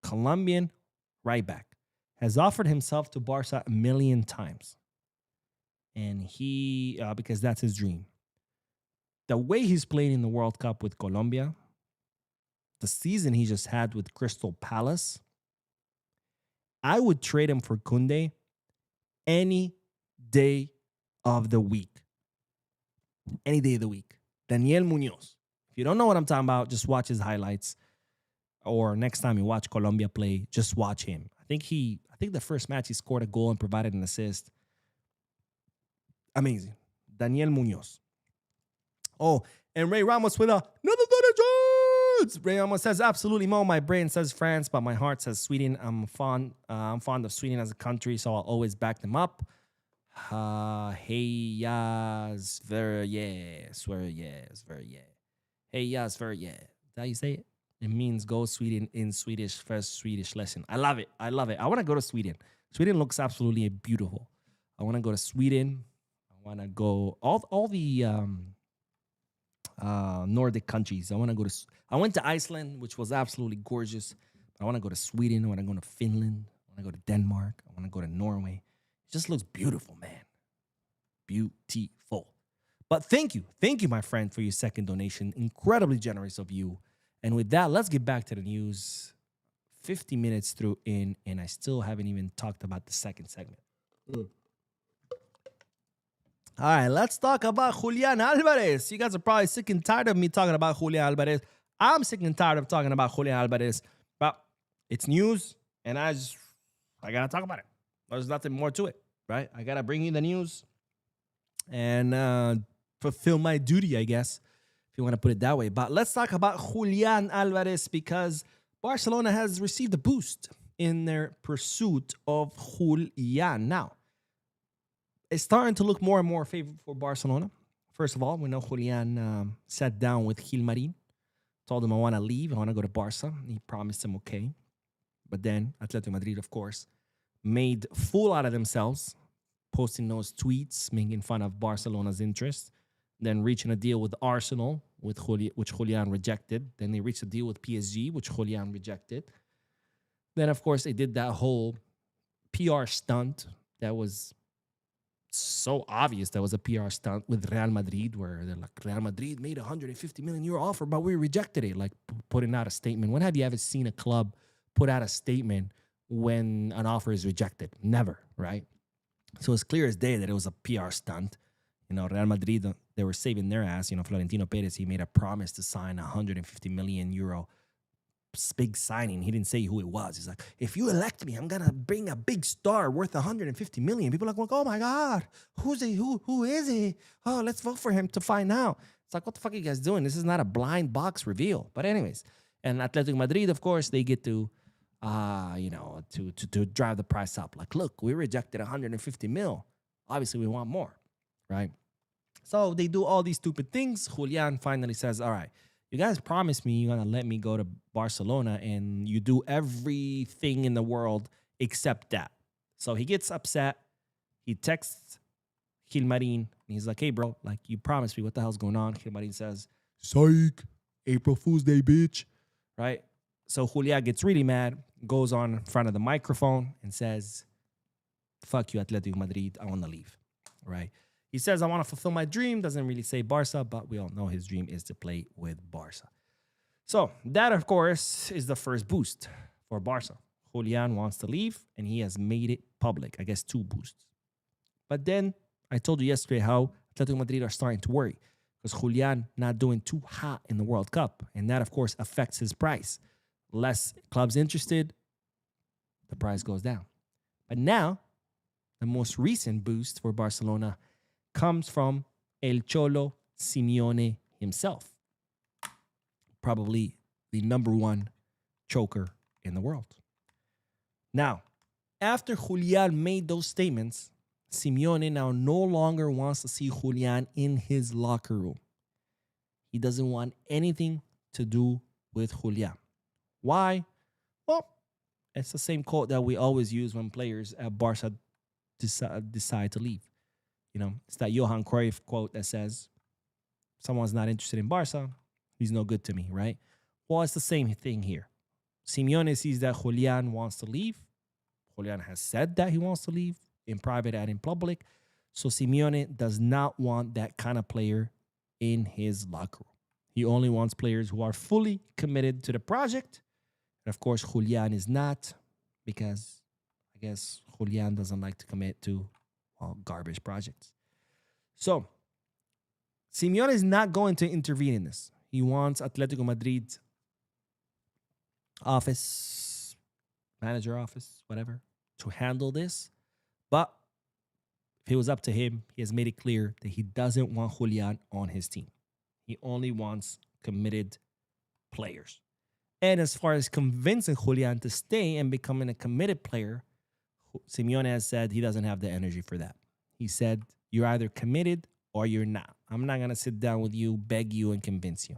Colombian right back, has offered himself to Barca 1 million times. And he, because that's his dream. The way he's playing in the World Cup with Colombia, the season he just had with Crystal Palace, I would trade him for Koundé any day of the week. Any day of the week. Daniel Munoz. If you don't know what I'm talking about, just watch his highlights. Or next time you watch Colombia play, just watch him. I think the first match he scored a goal and provided an assist. Amazing. Daniel Munoz. Oh, and Ray Ramos with another Jones. Ray Ramos says, absolutely, Mo. My brain says France, but my heart says Sweden. I'm fond of Sweden as a country, so I'll always back them up. Hey, yes, very yes, very yes, very yeah. Hey, yes, very yeah. Is that how you say it? It means go Sweden in Swedish, first Swedish lesson. I love it. I want to go to Sweden. Sweden looks absolutely beautiful. I want to go to Sweden. I want to go all the Nordic countries. I want to go to. I went to Iceland, which was absolutely gorgeous. But I want to go to Sweden. I want to go to Finland. I want to go to Denmark. I want to go to Norway. It just looks beautiful, man. Beautiful. But thank you, my friend, for your second donation. Incredibly generous of you. And with that, let's get back to the news. 50 minutes through and I still haven't even talked about the second segment. All right, let's talk about Julian Alvarez. You guys are probably sick and tired of me talking about Julian Alvarez. I'm sick and tired of talking about Julian Alvarez. But it's news, and I got to talk about it. There's nothing more to it, right? I got to bring you the news and fulfill my duty, I guess, if you want to put it that way. But let's talk about Julian Alvarez because Barcelona has received a boost in their pursuit of Julian. Now, it's starting to look more and more favorable for Barcelona. First of all, we know Julian sat down with Gil Marin, told him, I want to leave, I want to go to Barca. He promised him okay. But then Atletico Madrid, of course, made fool out of themselves, posting those tweets, making fun of Barcelona's interest, then reaching a deal with Arsenal, which Julian rejected. Then they reached a deal with PSG, which Julian rejected. Then, of course, they did that whole PR stunt that was so obvious that was a PR stunt with Real Madrid, where they're like, Real Madrid made a €150 million offer, but we rejected it, like putting out a statement. When have you ever seen a club put out a statement when an offer is rejected? Never, right? So it's clear as day that it was a PR stunt. You know, Real Madrid, they were saving their ass. You know, Florentino Perez, he made a promise to sign a €150 million big signing. He didn't say who it was. He's like, if you elect me, I'm going to bring a big star worth $150 million. People are like, oh my God, who's he? Who is he? Oh, let's vote for him to find out. It's like, what the fuck are you guys doing? This is not a blind box reveal. But anyways, and Atletico Madrid, of course, they get to, to drive the price up. Like, look, we rejected $150 million. Obviously, we want more, right? So they do all these stupid things. Julian finally says, all right, you guys promised me you're going to let me go to Barcelona, and you do everything in the world except that. So he gets upset. He texts Gil Marin, and he's like, hey, bro, like, you promised me. What the hell's going on? Gil Marin says, psych, April Fool's Day, bitch, right? So Julian gets really mad, goes on in front of the microphone and says, fuck you, Atletico Madrid, I want to leave, right? He says, I want to fulfill my dream. Doesn't really say Barca, but we all know his dream is to play with Barca. So that, of course, is the first boost for Barca. Julian wants to leave, and he has made it public. I guess 2 boosts. But then I told you yesterday how Atletico Madrid are starting to worry because Julian not doing too hot in the World Cup. And that, of course, affects his price. Less clubs interested, the price goes down. But now, the most recent boost for Barcelona comes from El Cholo Simeone himself. Probably the number 1 choker in the world. Now, after Julian made those statements, Simeone now no longer wants to see Julian in his locker room. He doesn't want anything to do with Julian. Why? Well, it's the same quote that we always use when players at Barca decide to leave. You know, it's that Johan Cruyff quote that says, someone's not interested in Barca, he's no good to me, right? Well, it's the same thing here. Simeone sees that Julian wants to leave. Julian has said that he wants to leave in private and in public. So Simeone does not want that kind of player in his locker room. He only wants players who are fully committed to the project. And of course, Julian is not, because I guess Julian doesn't like to commit to garbage projects. So Simeone is not going to intervene in this. He wants Atletico Madrid's office, manager office, whatever, to handle this. But if it was up to him, he has made it clear that he doesn't want Julian on his team. He only wants committed players. And as far as convincing Julian to stay and becoming a committed player, Simeone has said he doesn't have the energy for that. He said, you're either committed or you're not. I'm not going to sit down with you, beg you, and convince you.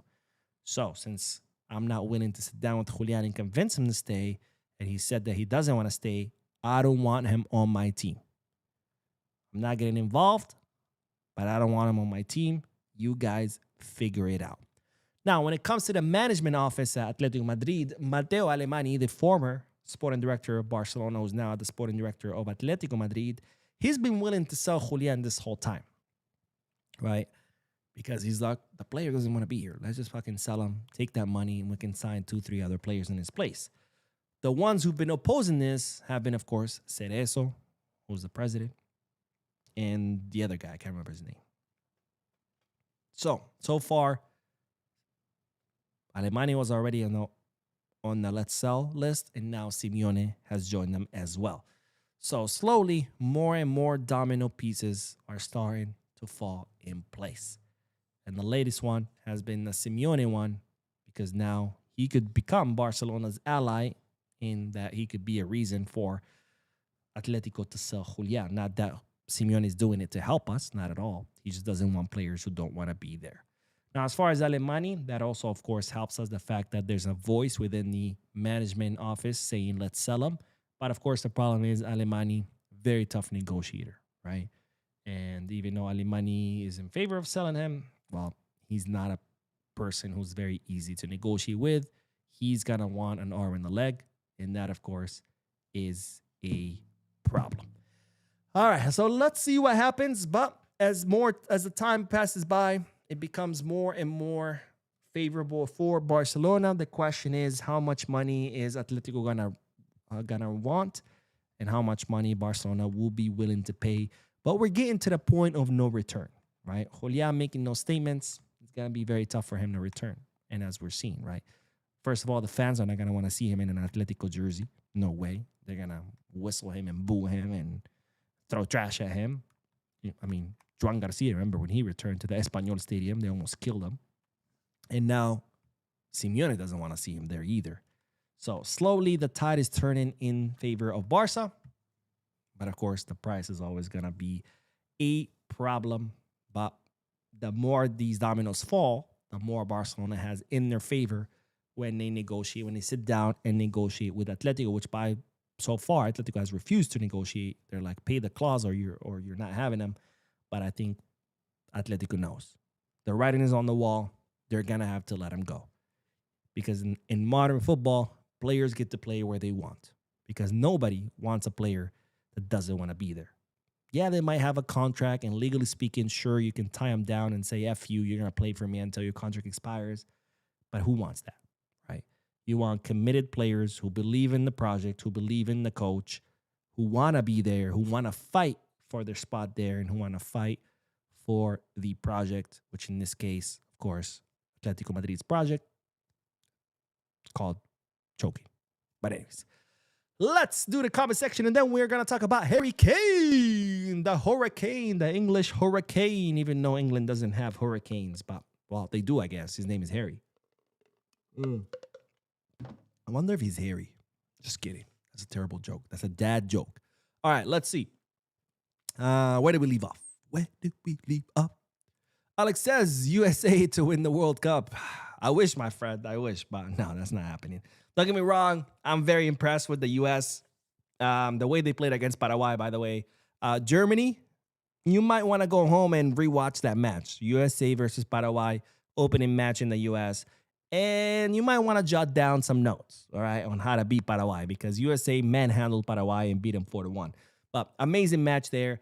So since I'm not willing to sit down with Julian and convince him to stay, and he said that he doesn't want to stay, I don't want him on my team. I'm not getting involved, but I don't want him on my team. You guys figure it out. Now, when it comes to the management office at Atletico Madrid, Matteo Alemany, the former sporting director of Barcelona, who's now the sporting director of Atletico Madrid, he's been willing to sell Julian this whole time, right? Because he's like, the player doesn't want to be here. Let's just fucking sell him, take that money, and we can sign 2-3 other players in his place. The ones who've been opposing this have been, of course, Cerezo, who's the president, and the other guy, I can't remember his name. So far, Alemany was already on the let's sell list, and now Simeone has joined them as well. So slowly, more and more domino pieces are starting to fall in place. And the latest one has been the Simeone one, because now he could become Barcelona's ally in that he could be a reason for Atletico to sell Julian. Not that Simeone is doing it to help us, not at all. He just doesn't want players who don't want to be there. Now, as far as Alemany, that also, of course, helps us, the fact that there's a voice within the management office saying, let's sell him. But, of course, the problem is Alemany, very tough negotiator, right? And even though Alemany is in favor of selling him, well, he's not a person who's very easy to negotiate with. He's going to want an arm and a leg, and that, of course, is a problem. All right, so let's see what happens. But as the time passes by, it becomes more and more favorable for Barcelona. The question is, how much money is Atletico gonna want, and how much money Barcelona will be willing to pay? But we're getting to the point of no return, right? Julian making no statements. It's gonna be very tough for him to return. And as we're seeing, right? First of all, the fans are not gonna want to see him in an Atletico jersey. No way. They're gonna whistle him and boo him and throw trash at him. I mean, Juan Garcia, remember when he returned to the Espanyol Stadium, they almost killed him. And now Simeone doesn't want to see him there either. So slowly the tide is turning in favor of Barca. But of course, the price is always going to be a problem. But the more these dominoes fall, the more Barcelona has in their favor when they negotiate, when they sit down and negotiate with Atletico, which so far Atletico has refused to negotiate. They're like, pay the clause or you're not having them. But I think Atletico knows. The writing is on the wall. They're going to have to let him go. Because in modern football, players get to play where they want. Because nobody wants a player that doesn't want to be there. Yeah, they might have a contract, and legally speaking, sure, you can tie them down and say, F you, you're going to play for me until your contract expires. But who wants that, right? You want committed players who believe in the project, who believe in the coach, who want to be there, who want to fight for their spot there, and who want to fight for the project, which in this case, of course, Atletico Madrid's project, called choking. But anyways, let's do the comment section, and then we're going to talk about Harry Kane, the hurricane, the English hurricane, even though England doesn't have hurricanes. But, well, they do, I guess. His name is Harry. I wonder if he's Harry. Just kidding. That's a terrible joke. That's a dad joke. All right, let's see. Where did we leave off? Alex says USA to win the World Cup. I wish, my friend. I wish, but no, that's not happening. Don't get me wrong. I'm very impressed with the U.S. The way they played against Paraguay, by the way. Germany, you might want to go home and rewatch that match. USA versus Paraguay, opening match in the U.S. And you might want to jot down some notes, all right, on how to beat Paraguay, because USA manhandled Paraguay and beat them 4-1. But amazing match there.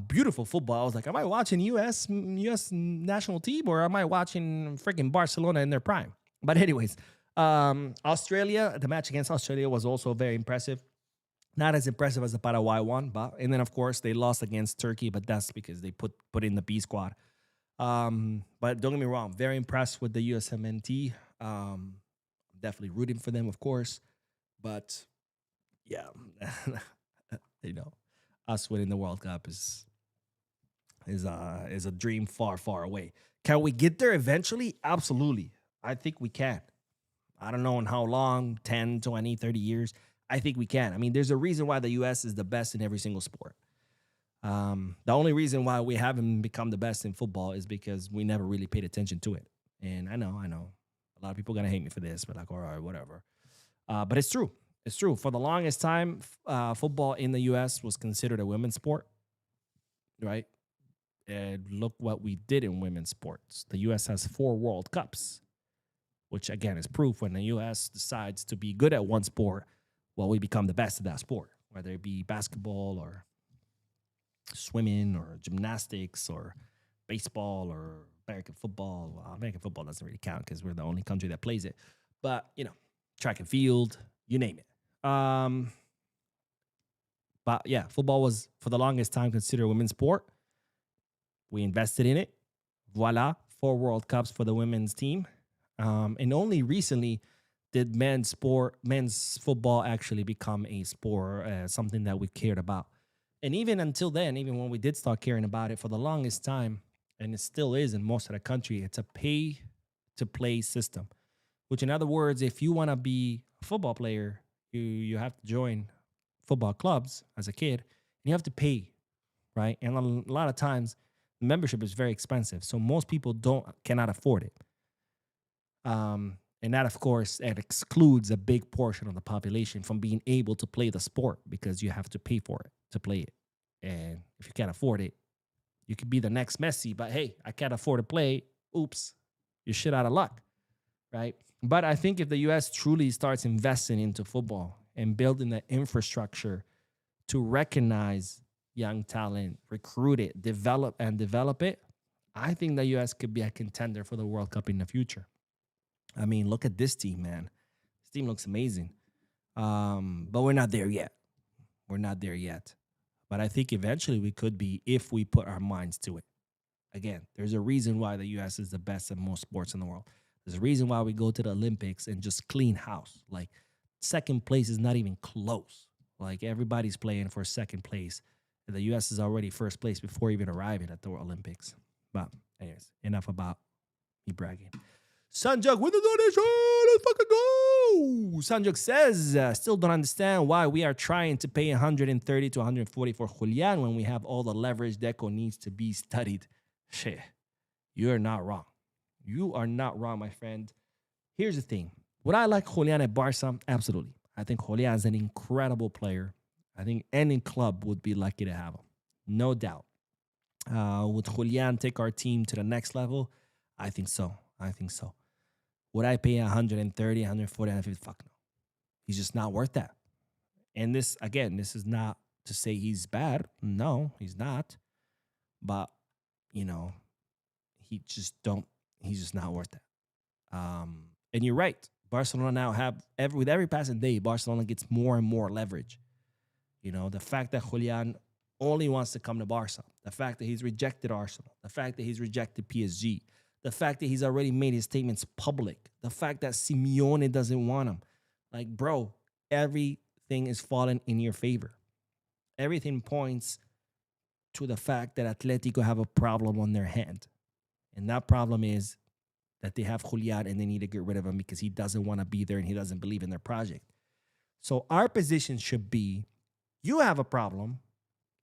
Beautiful football. I was like, am I watching U.S. national team, or am I watching freaking Barcelona in their prime? But anyways, Australia, the match against Australia was also very impressive. Not as impressive as the Paraguay one, and then, of course, they lost against Turkey, but that's because they put in the B squad. But don't get me wrong, very impressed with the USMNT. Definitely rooting for them, of course. But, yeah, us winning the World Cup is a dream far, far away. Can we get there eventually? Absolutely. I think we can. I don't know in how long, 10, 20, 30 years. I think we can. I mean, there's a reason why the U.S. is the best in every single sport. The only reason why we haven't become the best in football is because we never really paid attention to it. And I know. A lot of people are going to hate me for this, but like, all right, whatever. But it's true. It's true. For the longest time, football in the U.S. was considered a women's sport, right? And look what we did in women's sports. The U.S. has 4 World Cups, which again is proof when the U.S. decides to be good at one sport, well, we become the best at that sport, whether it be basketball or swimming or gymnastics or baseball or American football. Well, American football doesn't really count because we're the only country that plays it. But, track and field, you name it. But yeah, football was for the longest time considered a women's sport. We invested in it. Voila, 4 World Cups for the women's team. And only recently did men's football actually become a sport, something that we cared about. And even until then, even when we did start caring about it for the longest time, and it still is in most of the country, it's a pay-to-play system. Which, in other words, if you want to be a football player, you have to join football clubs as a kid, and you have to pay, right? And a lot of times, membership is very expensive, so most people cannot afford it. And that, of course, it excludes a big portion of the population from being able to play the sport because you have to pay for it to play it. And if you can't afford it, you could be the next Messi, but hey, I can't afford to play. Oops, you're shit out of luck, right? But I think if the U.S. truly starts investing into football and building the infrastructure to recognize young talent, recruit it, develop it, I think the U.S. could be a contender for the World Cup in the future. I mean, look at this team, man. This team looks amazing. But we're not there yet. But I think eventually we could be if we put our minds to it. Again, there's a reason why the U.S. is the best at most sports in the world. There's a reason why we go to the Olympics and just clean house. Like, second place is not even close. Like, everybody's playing for second place. The U.S. is already first place before even arriving at the Olympics. But anyways, enough about me bragging. Sanjak with the donation. Let's fucking go. Sanjak says, still don't understand why we are trying to pay 130 to 140 for Julian when we have all the leverage Deco needs to be studied. Shit, you're not wrong. You are not wrong, my friend. Here's the thing. Would I like Julian at Barca? Absolutely. I think Julian is an incredible player. I think any club would be lucky to have him. No doubt. Would Julian take our team to the next level? I think so. Would I pay 130, 140, 150? Fuck no. He's just not worth that. And this is not to say he's bad. No, he's not. But, he's just not worth that. And you're right. Barcelona now with every passing day, Barcelona gets more and more leverage. The fact that Julian only wants to come to Barca, the fact that he's rejected Arsenal, the fact that he's rejected PSG, the fact that he's already made his statements public, the fact that Simeone doesn't want him. Like, bro, everything is falling in your favor. Everything points to the fact that Atletico have a problem on their hand. And that problem is that they have Julian and they need to get rid of him because he doesn't want to be there and he doesn't believe in their project. So our position should be, you have a problem.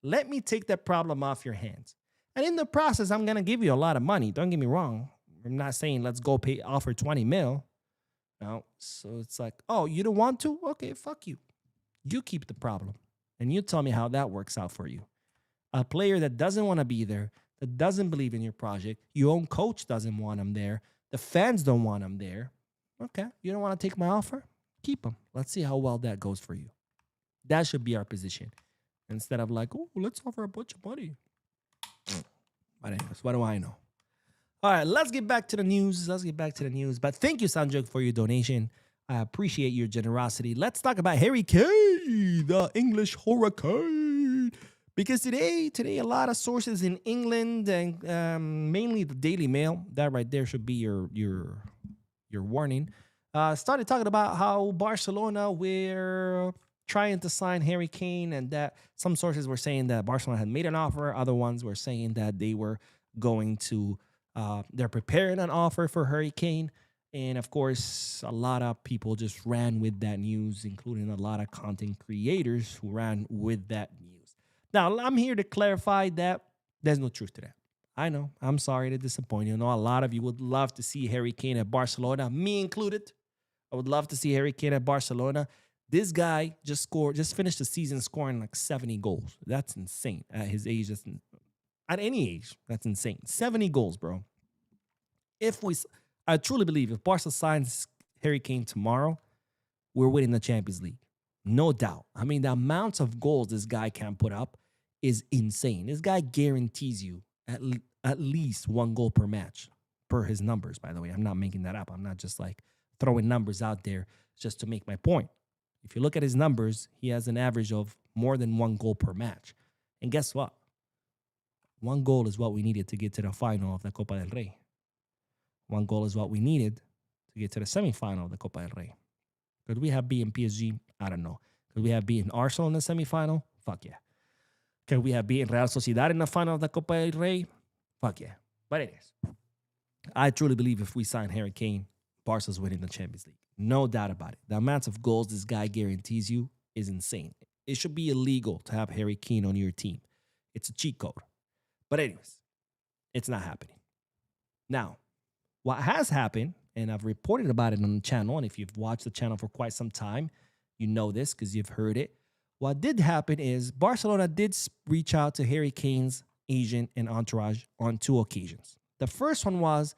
Let me take that problem off your hands. And in the process, I'm going to give you a lot of money. Don't get me wrong. I'm not saying let's go offer 20 mil. No. So it's like, oh, you don't want to? Okay, fuck you. You keep the problem. And you tell me how that works out for you. A player that doesn't want to be there, that doesn't believe in your project, your own coach doesn't want him there, the fans don't want him there. Okay, you don't want to take my offer? Keep him. Let's see how well that goes for you. That should be our position. Instead of like, oh, let's offer a bunch of money. But anyways, what do I know? All right, let's get back to the news. But thank you, Sanjay, for your donation. I appreciate your generosity. Let's talk about Harry Kane, the English hurricane. Because today, a lot of sources in England and mainly the Daily Mail, that right there should be your warning, started talking about how Barcelona were trying to sign Harry Kane, and that some sources were saying that Barcelona had made an offer. Other ones were saying that they were going to, they're preparing an offer for Harry Kane. And of course, a lot of people just ran with that news, including a lot of content creators who ran with that news. Now, I'm here to clarify that there's no truth to that. I know. I'm sorry to disappoint you. I know a lot of you would love to see Harry Kane at Barcelona, me included. I would love to see Harry Kane at Barcelona. This guy just finished the season scoring like 70 goals. That's insane at his age. at any age. That's insane. 70 goals, bro. I truly believe if Barca signs Harry Kane tomorrow, we're winning the Champions League. No doubt. I mean, the amount of goals this guy can put up is insane. This guy guarantees you at least 1 goal per match, per his numbers, by the way. I'm not making that up. I'm not just like throwing numbers out there just to make my point. If you look at his numbers, he has an average of more than 1 goal per match. And guess what? 1 goal is what we needed to get to the final of the Copa del Rey. 1 goal is what we needed to get to the semifinal of the Copa del Rey. Could we have beaten PSG? I don't know. Could we have beaten Arsenal in the semifinal? Fuck yeah. Could we have beaten Real Sociedad in the final of the Copa del Rey? Fuck yeah. But it is. I truly believe if we sign Harry Kane, Barca's winning the Champions League. No doubt about it. The amount of goals this guy guarantees you is insane. It should be illegal to have Harry Kane on your team. It's a cheat code. But anyways, it's not happening. Now, what has happened, and I've reported about it on the channel, and if you've watched the channel for quite some time, you know this because you've heard it. What did happen is Barcelona did reach out to Harry Kane's agent and entourage on 2 occasions. The first one was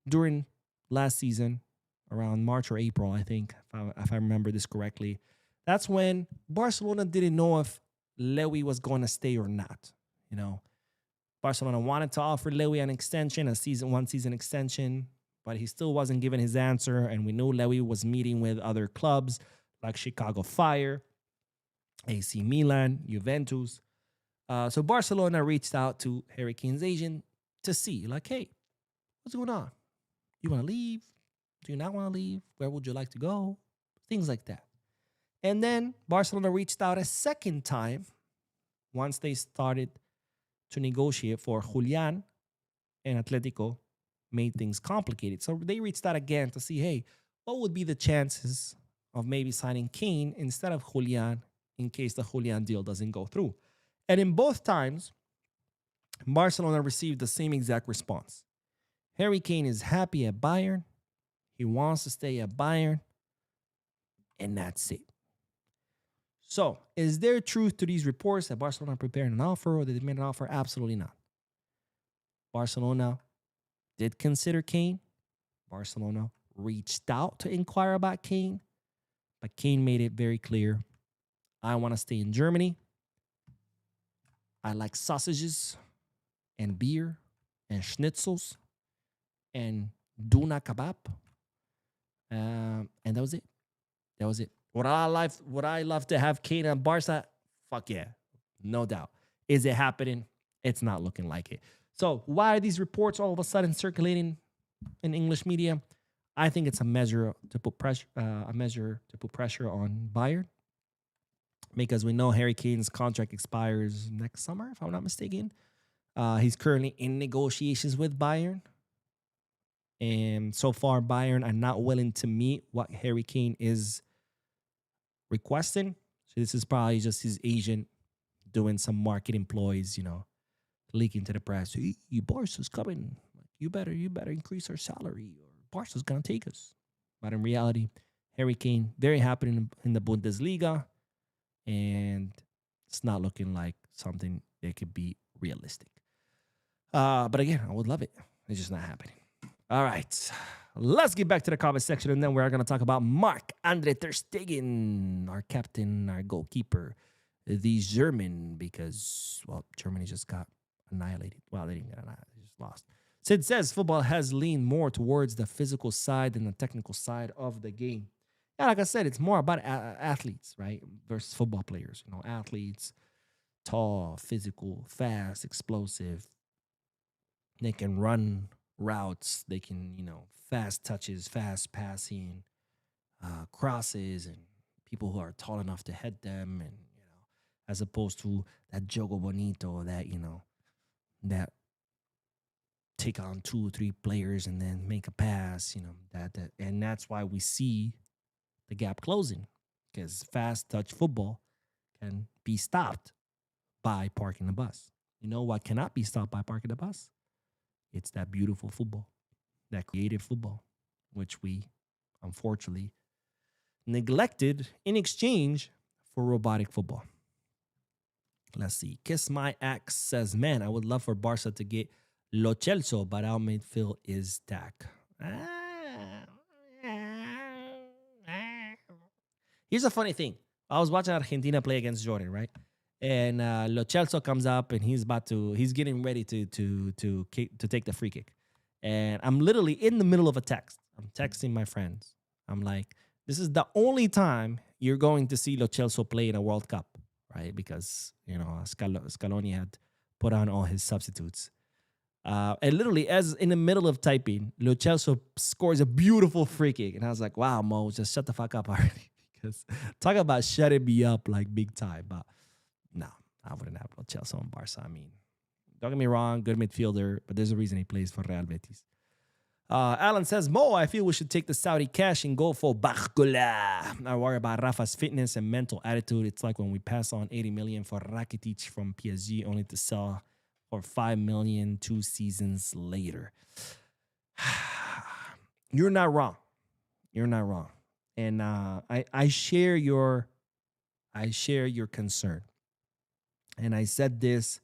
during last season, around March or April, I think, if I remember this correctly. That's when Barcelona didn't know if Lewy was going to stay or not. You know, Barcelona wanted to offer Lewy an extension, a 1 season extension, but he still wasn't given his answer. And we knew Lewy was meeting with other clubs like Chicago Fire, AC Milan, Juventus. So Barcelona reached out to Harry Kane's agent to see, like, hey, what's going on? You want to leave? Do you not want to leave? Where would you like to go? Things like that. And then Barcelona reached out a second time once they started to negotiate for Julian, and Atletico made things complicated. So they reached out again to see, hey, what would be the chances of maybe signing Kane instead of Julian in case the Julian deal doesn't go through? And in both times, Barcelona received the same exact response. Harry Kane is happy at Bayern. He wants to stay at Bayern. And that's it. So, is there truth to these reports that Barcelona prepared an offer or that they made an offer? Absolutely not. Barcelona did consider Kane. Barcelona reached out to inquire about Kane. But Kane made it very clear, I want to stay in Germany. I like sausages and beer and schnitzels and doner kebab. And that was it. That was it. Would I love to have Kane and Barca? Fuck yeah. No doubt. Is it happening? It's not looking like it. So why are these reports all of a sudden circulating in English media? I think it's a measure to put pressure on Bayern. Because we know Harry Kane's contract expires next summer, if I'm not mistaken. He's currently in negotiations with Bayern. And so far, Bayern are not willing to meet what Harry Kane is requesting. So this is probably just his agent doing some marketing ploys, leaking to the press. Hey, Barca's coming. You better increase our salary or Barca's going to take us. But in reality, Harry Kane, very happy in the Bundesliga. And it's not looking like something that could be realistic. But again, I would love it. It's just not happening. All right. Let's get back to the comment section, and then we're going to talk about Marc-Andre Ter Stegen, our captain, our goalkeeper, the German, because, well, Germany just got annihilated. Well, they didn't get annihilated. They just lost. Sid says football has leaned more towards the physical side than the technical side of the game. Yeah, like I said, it's more about athletes, right, versus football players. Athletes, tall, physical, fast, explosive. They can run routes. They can, fast touches, fast passing, crosses, and people who are tall enough to head them, and as opposed to that jogo bonito, that take on 2 or 3 players and then make a pass, and that's why we see the gap closing, because fast touch football can be stopped by parking the bus. You know what cannot be stopped by parking the bus? It's that beautiful football, that creative football, which we unfortunately neglected in exchange for robotic football. Let's see. Kiss My Axe says, man, I would love for Barca to get Lo Celso, but our midfield is Dak. Here's a funny thing. I was watching Argentina play against Jordan, right? And Lo Celso comes up and he's getting ready to take the free kick. And I'm literally in the middle of a text. I'm texting my friends. I'm like, this is the only time you're going to see Lo Celso play in a World Cup, right? Because, Scaloni had put on all his substitutes. And literally, as in the middle of typing, Lo Celso scores a beautiful free kick. And I was like, wow, Mo, just shut the fuck up already. Because talk about shutting me up like big time. But no, I wouldn't have Lo Celso on Barca. I mean, don't get me wrong, good midfielder, but there's a reason he plays for Real Betis. Alan says, Mo, I feel we should take the Saudi cash and go for Barcola. I worry about Rafa's fitness and mental attitude. It's like when we pass on 80 million for Rakitic from PSG only to sell for 5 million 2 seasons later. You're not wrong. You're not wrong. And I share your concern. And I said this,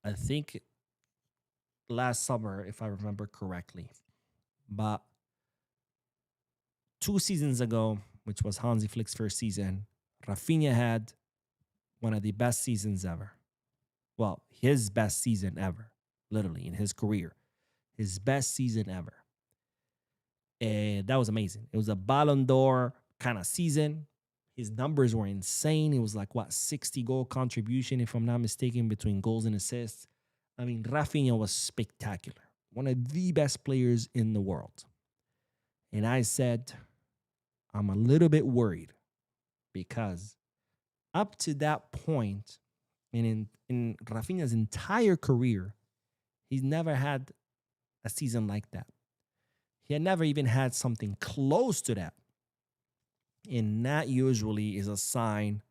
I think last summer, if I remember correctly. But 2 seasons ago, which was Hansi Flick's first season, Rafinha had one of the best seasons ever. Well, his best season ever, literally, in his career. His best season ever. And that was amazing. It was a Ballon d'Or kind of season. His numbers were insane. It was like, 60 goal contribution, if I'm not mistaken, between goals and assists. I mean, Rafinha was spectacular. One of the best players in the world. And I said, I'm a little bit worried because up to that point, and in Rafinha's entire career, he's never had a season like that. He had never even had something close to that. And that usually is a sign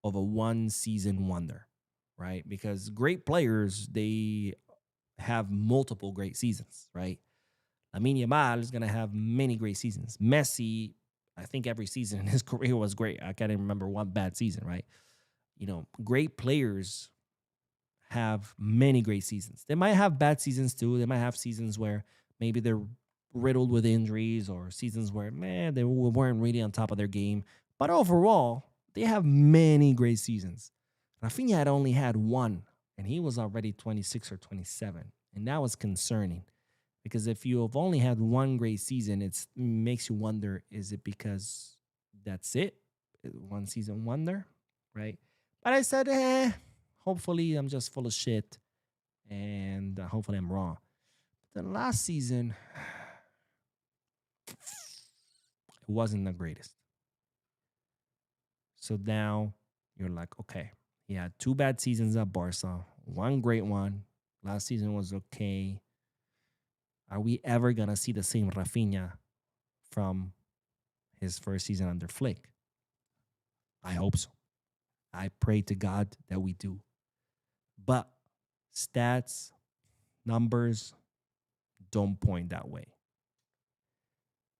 of a one-season wonder, right? Because great players, they have multiple great seasons, right? Lamine Yamal is going to have many great seasons. Messi, I think every season in his career was great. I can't even remember one bad season, right? Great players have many great seasons. They might have bad seasons too. They might have seasons where maybe they're riddled with injuries or seasons where, they weren't really on top of their game. But overall, they have many great seasons. Rafinha had only had one, and he was already 26 or 27. And that was concerning because if you have only had one great season, it makes you wonder, is it because that's it? One season wonder, right? But I said, hopefully I'm just full of shit and hopefully I'm wrong. But the last season, it wasn't the greatest. So now you're like, okay, he had 2 bad seasons at Barca, 1 great one. Last season was okay. Are we ever going to see the same Rafinha from his first season under Flick? I hope so. I pray to God that we do. But stats, numbers don't point that way.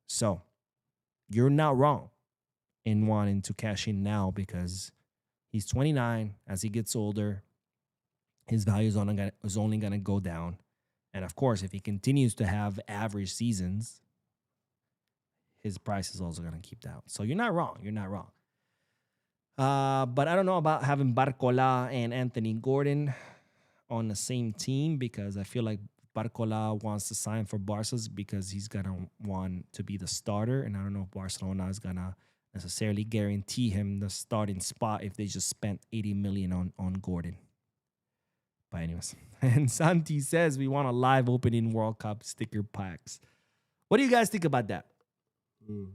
So you're not wrong in wanting to cash in now because he's 29. As he gets older, his value is only going to go down. And of course, if he continues to have average seasons, his price is also going to keep down. So you're not wrong. You're not wrong. But I don't know about having Barcola and Anthony Gordon on the same team because I feel like Barcola wants to sign for Barca because he's going to want to be the starter. And I don't know if Barcelona is going to necessarily guarantee him the starting spot if they just spent 80 million on Gordon. But anyways, and Santi says we want a live opening World Cup sticker packs. What do you guys think about that? You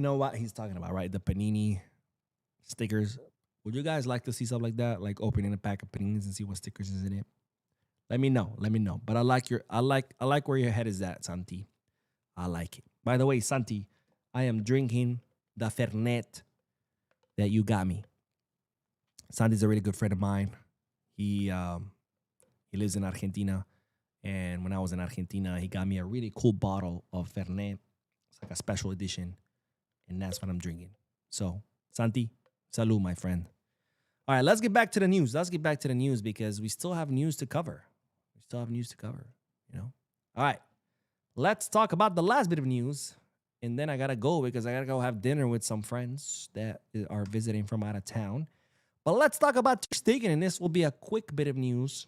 know what he's talking about, right? The Panini stickers. Would you guys like to see something like that? Like opening a pack of Paninis and see what stickers is in it? Let me know. But I like where your head is at, Santi. I like it. By the way, Santi, I am drinking the Fernet that you got me. Santi's a really good friend of mine. He lives in Argentina. And when I was in Argentina, he got me a really cool bottle of Fernet. It's like a special edition. And that's what I'm drinking. So, Santi, salud, my friend. All right, let's get back to the news. Let's get back to the news because we still have news to cover. You know? All right, let's talk about the last bit of news. And then I got to go because I got to go have dinner with some friends that are visiting from out of town. But let's talk about Ter Stegen, and this will be a quick bit of news.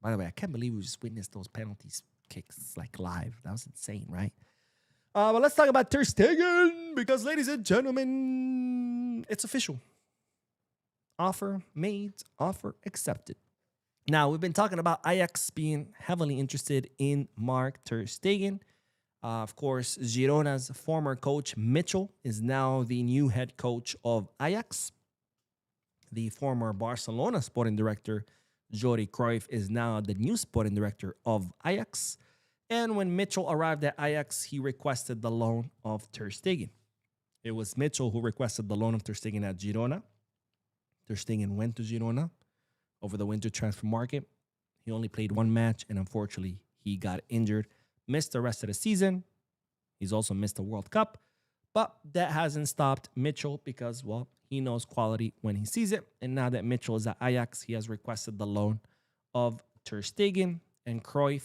By the way, I can't believe we just witnessed those penalties kicks like live. That was insane, right? But let's talk about Ter Stegen because, ladies and gentlemen, it's official. Offer made, offer accepted. Now, we've been talking about Ajax being heavily interested in Mark Ter Stegen. Of course, Girona's former coach, Mitchell, is now the new head coach of Ajax. The former Barcelona sporting director, Jordi Cruyff, is now the new sporting director of Ajax. And when Mitchell arrived at Ajax, he requested the loan of Ter Stegen. It was Mitchell who requested the loan of Ter Stegen at Girona. Ter Stegen went to Girona over the winter transfer market. He only played one match, and unfortunately, he got injured. Missed the rest of the season. He's also missed the World Cup. But that hasn't stopped Mitchell because, well, he knows quality when he sees it. And now that Mitchell is at Ajax, he has requested the loan of Ter Stegen. And Cruyff,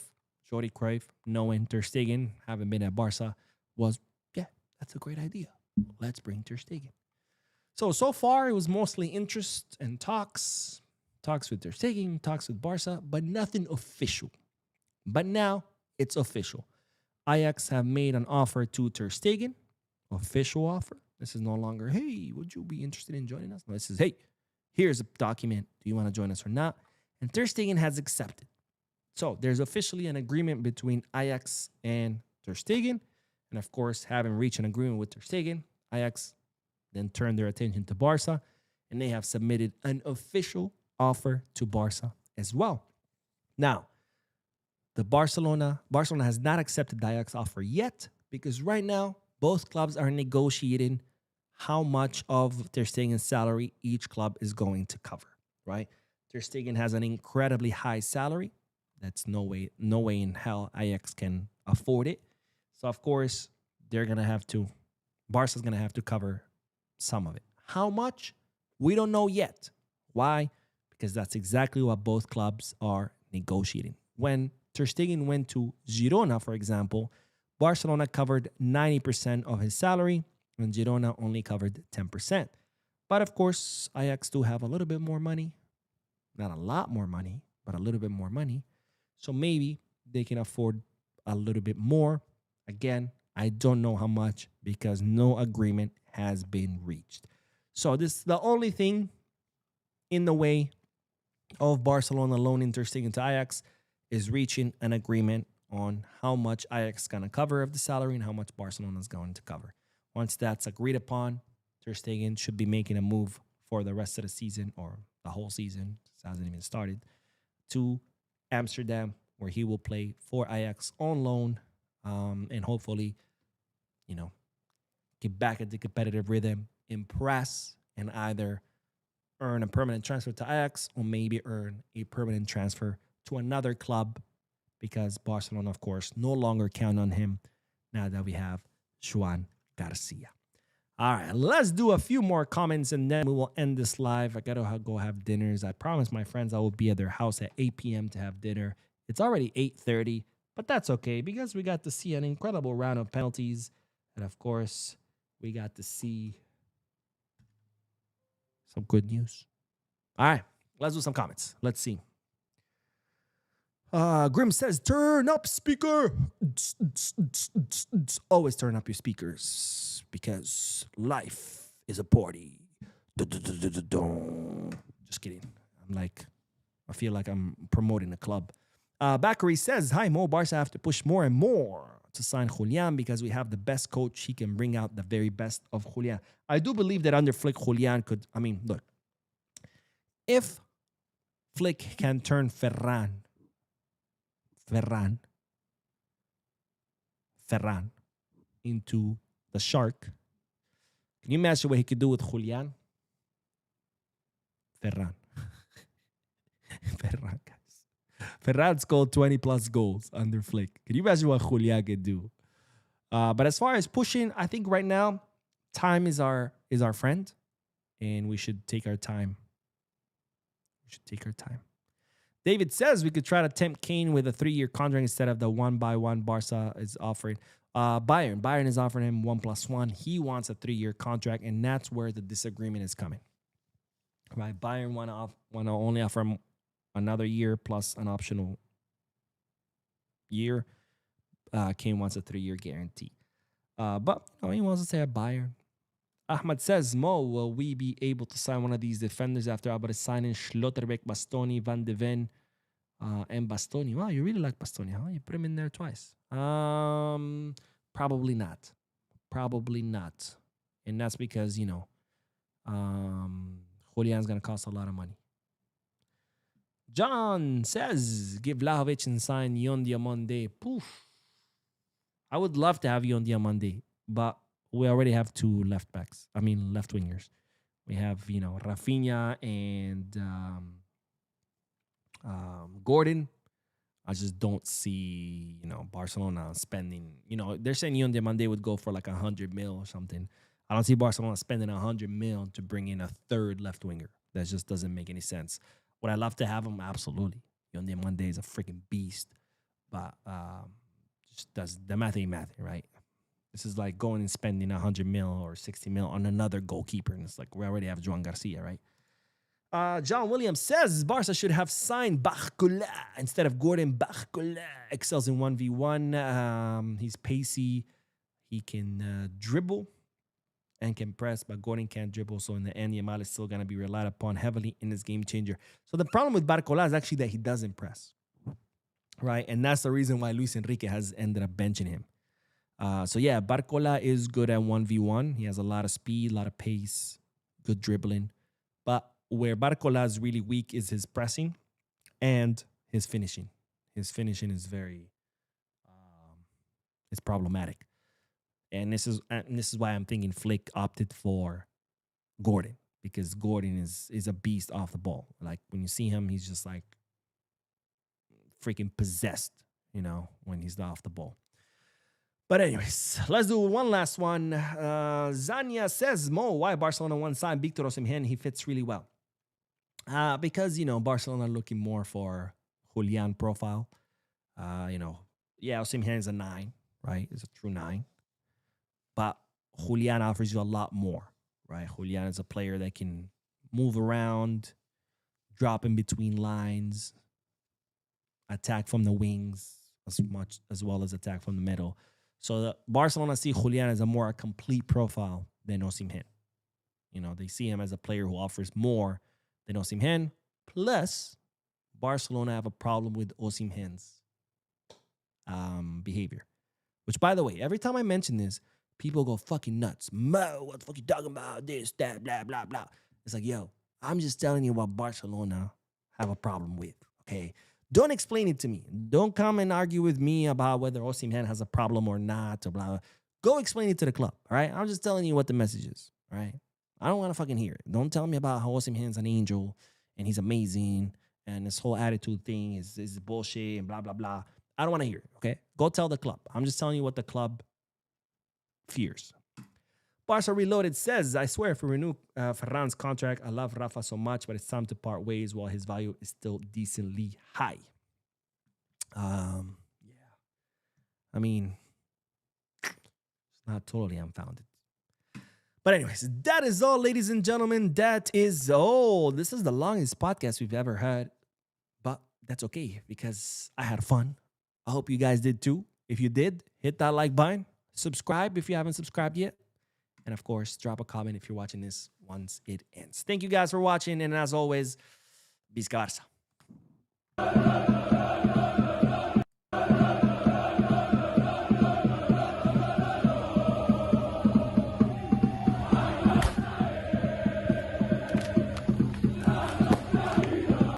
Jordi Cruyff, knowing Ter Stegen, having been at Barca, was, yeah, that's a great idea. Let's bring Ter Stegen. So far, it was mostly interest and talks. Talks with Ter Stegen, talks with Barca, but nothing official. But now, it's official. Ajax have made an offer to Ter Stegen. Official offer. This is no longer, hey, would you be interested in joining us? No, this is, hey, here's a document. Do you want to join us or not? And Ter Stegen has accepted. So there's officially an agreement between Ajax and Ter Stegen. And of course, having reached an agreement with Ter Stegen, Ajax then turned their attention to Barca. And they have submitted an official offer to Barca as well. Now, Barcelona has not accepted the Ajax offer yet because right now, both clubs are negotiating how much of Ter Stegen's salary each club is going to cover, right? Ter Stegen has an incredibly high salary. That's no way in hell Ajax can afford it. So, of course, Barca's going to have to cover some of it. How much? We don't know yet. Why? Because that's exactly what both clubs are negotiating. When Ter Stegen went to Girona, for example, Barcelona covered 90% of his salary, and Girona only covered 10%. But of course, Ajax do have a little bit more money. Not a lot more money, but a little bit more money. So maybe they can afford a little bit more. Again, I don't know how much because no agreement has been reached. So this is the only thing in the way of Barcelona loaning Ter Stegen to Ajax is reaching an agreement on how much Ajax is going to cover of the salary and how much Barcelona is going to cover. Once that's agreed upon, Ter Stegen should be making a move for the rest of the season or the whole season, it hasn't even started, to Amsterdam, where he will play for Ajax on loan and hopefully, get back at the competitive rhythm, impress, and either earn a permanent transfer to Ajax or maybe earn a permanent transfer to another club because Barcelona, of course, no longer count on him now that we have Joan Garcia. All right, let's do a few more comments and then we will end this live. I got to go have dinners. I promised my friends I will be at their house at 8 p.m. to have dinner. It's already 8:30, but that's okay because we got to see an incredible round of penalties. And, of course, we got to see some good news. All right, let's do some comments. Let's see. Grim says, turn up speaker. Always turn up your speakers because life is a party. Just kidding. I feel like I'm promoting a club. Bakary says, hi, Mo. Barca have to push more and more to sign Julian because we have the best coach. He can bring out the very best of Julian. I do believe that under Flick, Julian could, look, if Flick can turn Ferran into the shark. Can you imagine what he could do with Julian? Ferran, guys. Ferran scored 20-plus goals under Flick. Can you imagine what Julian could do? But as far as pushing, I think right now, time is our friend, and we should take our time We should take our time. David says we could try to tempt Kane with a 3-year contract instead of the 1x1 Barca is offering. Bayern is offering him 1+1. He wants a 3-year contract, and that's where the disagreement is coming. Right? Bayern want to only offer him another year plus an optional year. Kane wants a 3-year guarantee. But he wants to stay at Bayern. Ahmad says, Mo, will we be able to sign one of these defenders after Alvarez signing Schlotterbeck, Bastoni, Van de Ven, and Bastoni? Wow, you really like Bastoni, huh? You put him in there twice. Probably not. Probably not. And that's because, Julian's going to cost a lot of money. John says, give Vlahovic and sign Yon Diamande. Poof. I would love to have Yon Diamande, but we already have 2 left wingers. We have, Rafinha and Gordon. I just don't see, Barcelona spending, they're saying Yon Diamande would go for like 100 mil or something. I don't see Barcelona spending 100 mil to bring in a 3rd left winger. That just doesn't make any sense. Would I love to have him? Absolutely. Yon Diamande is a freaking beast. But just does the math ain't math, right? This is like going and spending 100 mil or 60 mil on another goalkeeper. And it's like we already have Joan Garcia, right? John Williams says Barca should have signed Barcola instead of Gordon. Barcola excels in 1v1. He's pacey. He can dribble and can press, but Gordon can't dribble. So in the end, Yamal is still going to be relied upon heavily in this game changer. So the problem with Barcola is actually that he doesn't press, right? And that's the reason why Luis Enrique has ended up benching him. So yeah, Barcola is good at 1v1. He has a lot of speed, a lot of pace, good dribbling. But where Barcola is really weak is his pressing and his finishing. His finishing is very, it's problematic. And this is why I'm thinking Flick opted for Gordon, because Gordon is a beast off the ball. Like when you see him, he's just like freaking possessed, when he's off the ball. But anyways, let's do one last one. Zania says, Mo, why Barcelona one side? Victor Osimhen, he fits really well. Because, Barcelona are looking more for Julian profile. Osimhen is a 9, right? It's a true 9. But Julian offers you a lot more, right? Julian is a player that can move around, drop in between lines, attack from the wings as well as attack from the middle. So Barcelona see Julian as a more complete profile than Osimhen. They see him as a player who offers more than Osimhen. Plus, Barcelona have a problem with Osimhen's behavior. Which, by the way, every time I mention this, people go fucking nuts. Mo, what the fuck you talking about? This, that, blah, blah, blah. It's like, yo, I'm just telling you what Barcelona have a problem with, okay? Don't explain it to me. Don't come and argue with me about whether Osimhen has a problem or not or blah, blah. Go explain it to the club, all right? I'm just telling you what the message is, all right? I don't want to fucking hear it. Don't tell me about how Osimhen's an angel and he's amazing and this whole attitude thing is bullshit and blah, blah, blah. I don't want to hear it, okay? Go tell the club. I'm just telling you what the club fears. Barca Reloaded says, I swear if we renew Ferran's contract, I love Rafa so much, but it's time to part ways while his value is still decently high. I mean, it's not totally unfounded. But anyways, that is all, ladies and gentlemen. That is all. This is the longest podcast we've ever had, but that's okay because I had fun. I hope you guys did too. If you did, hit that like button. Subscribe if you haven't subscribed yet. And of course, drop a comment if you're watching this once it ends. Thank you guys for watching. And as always, Visca Barça.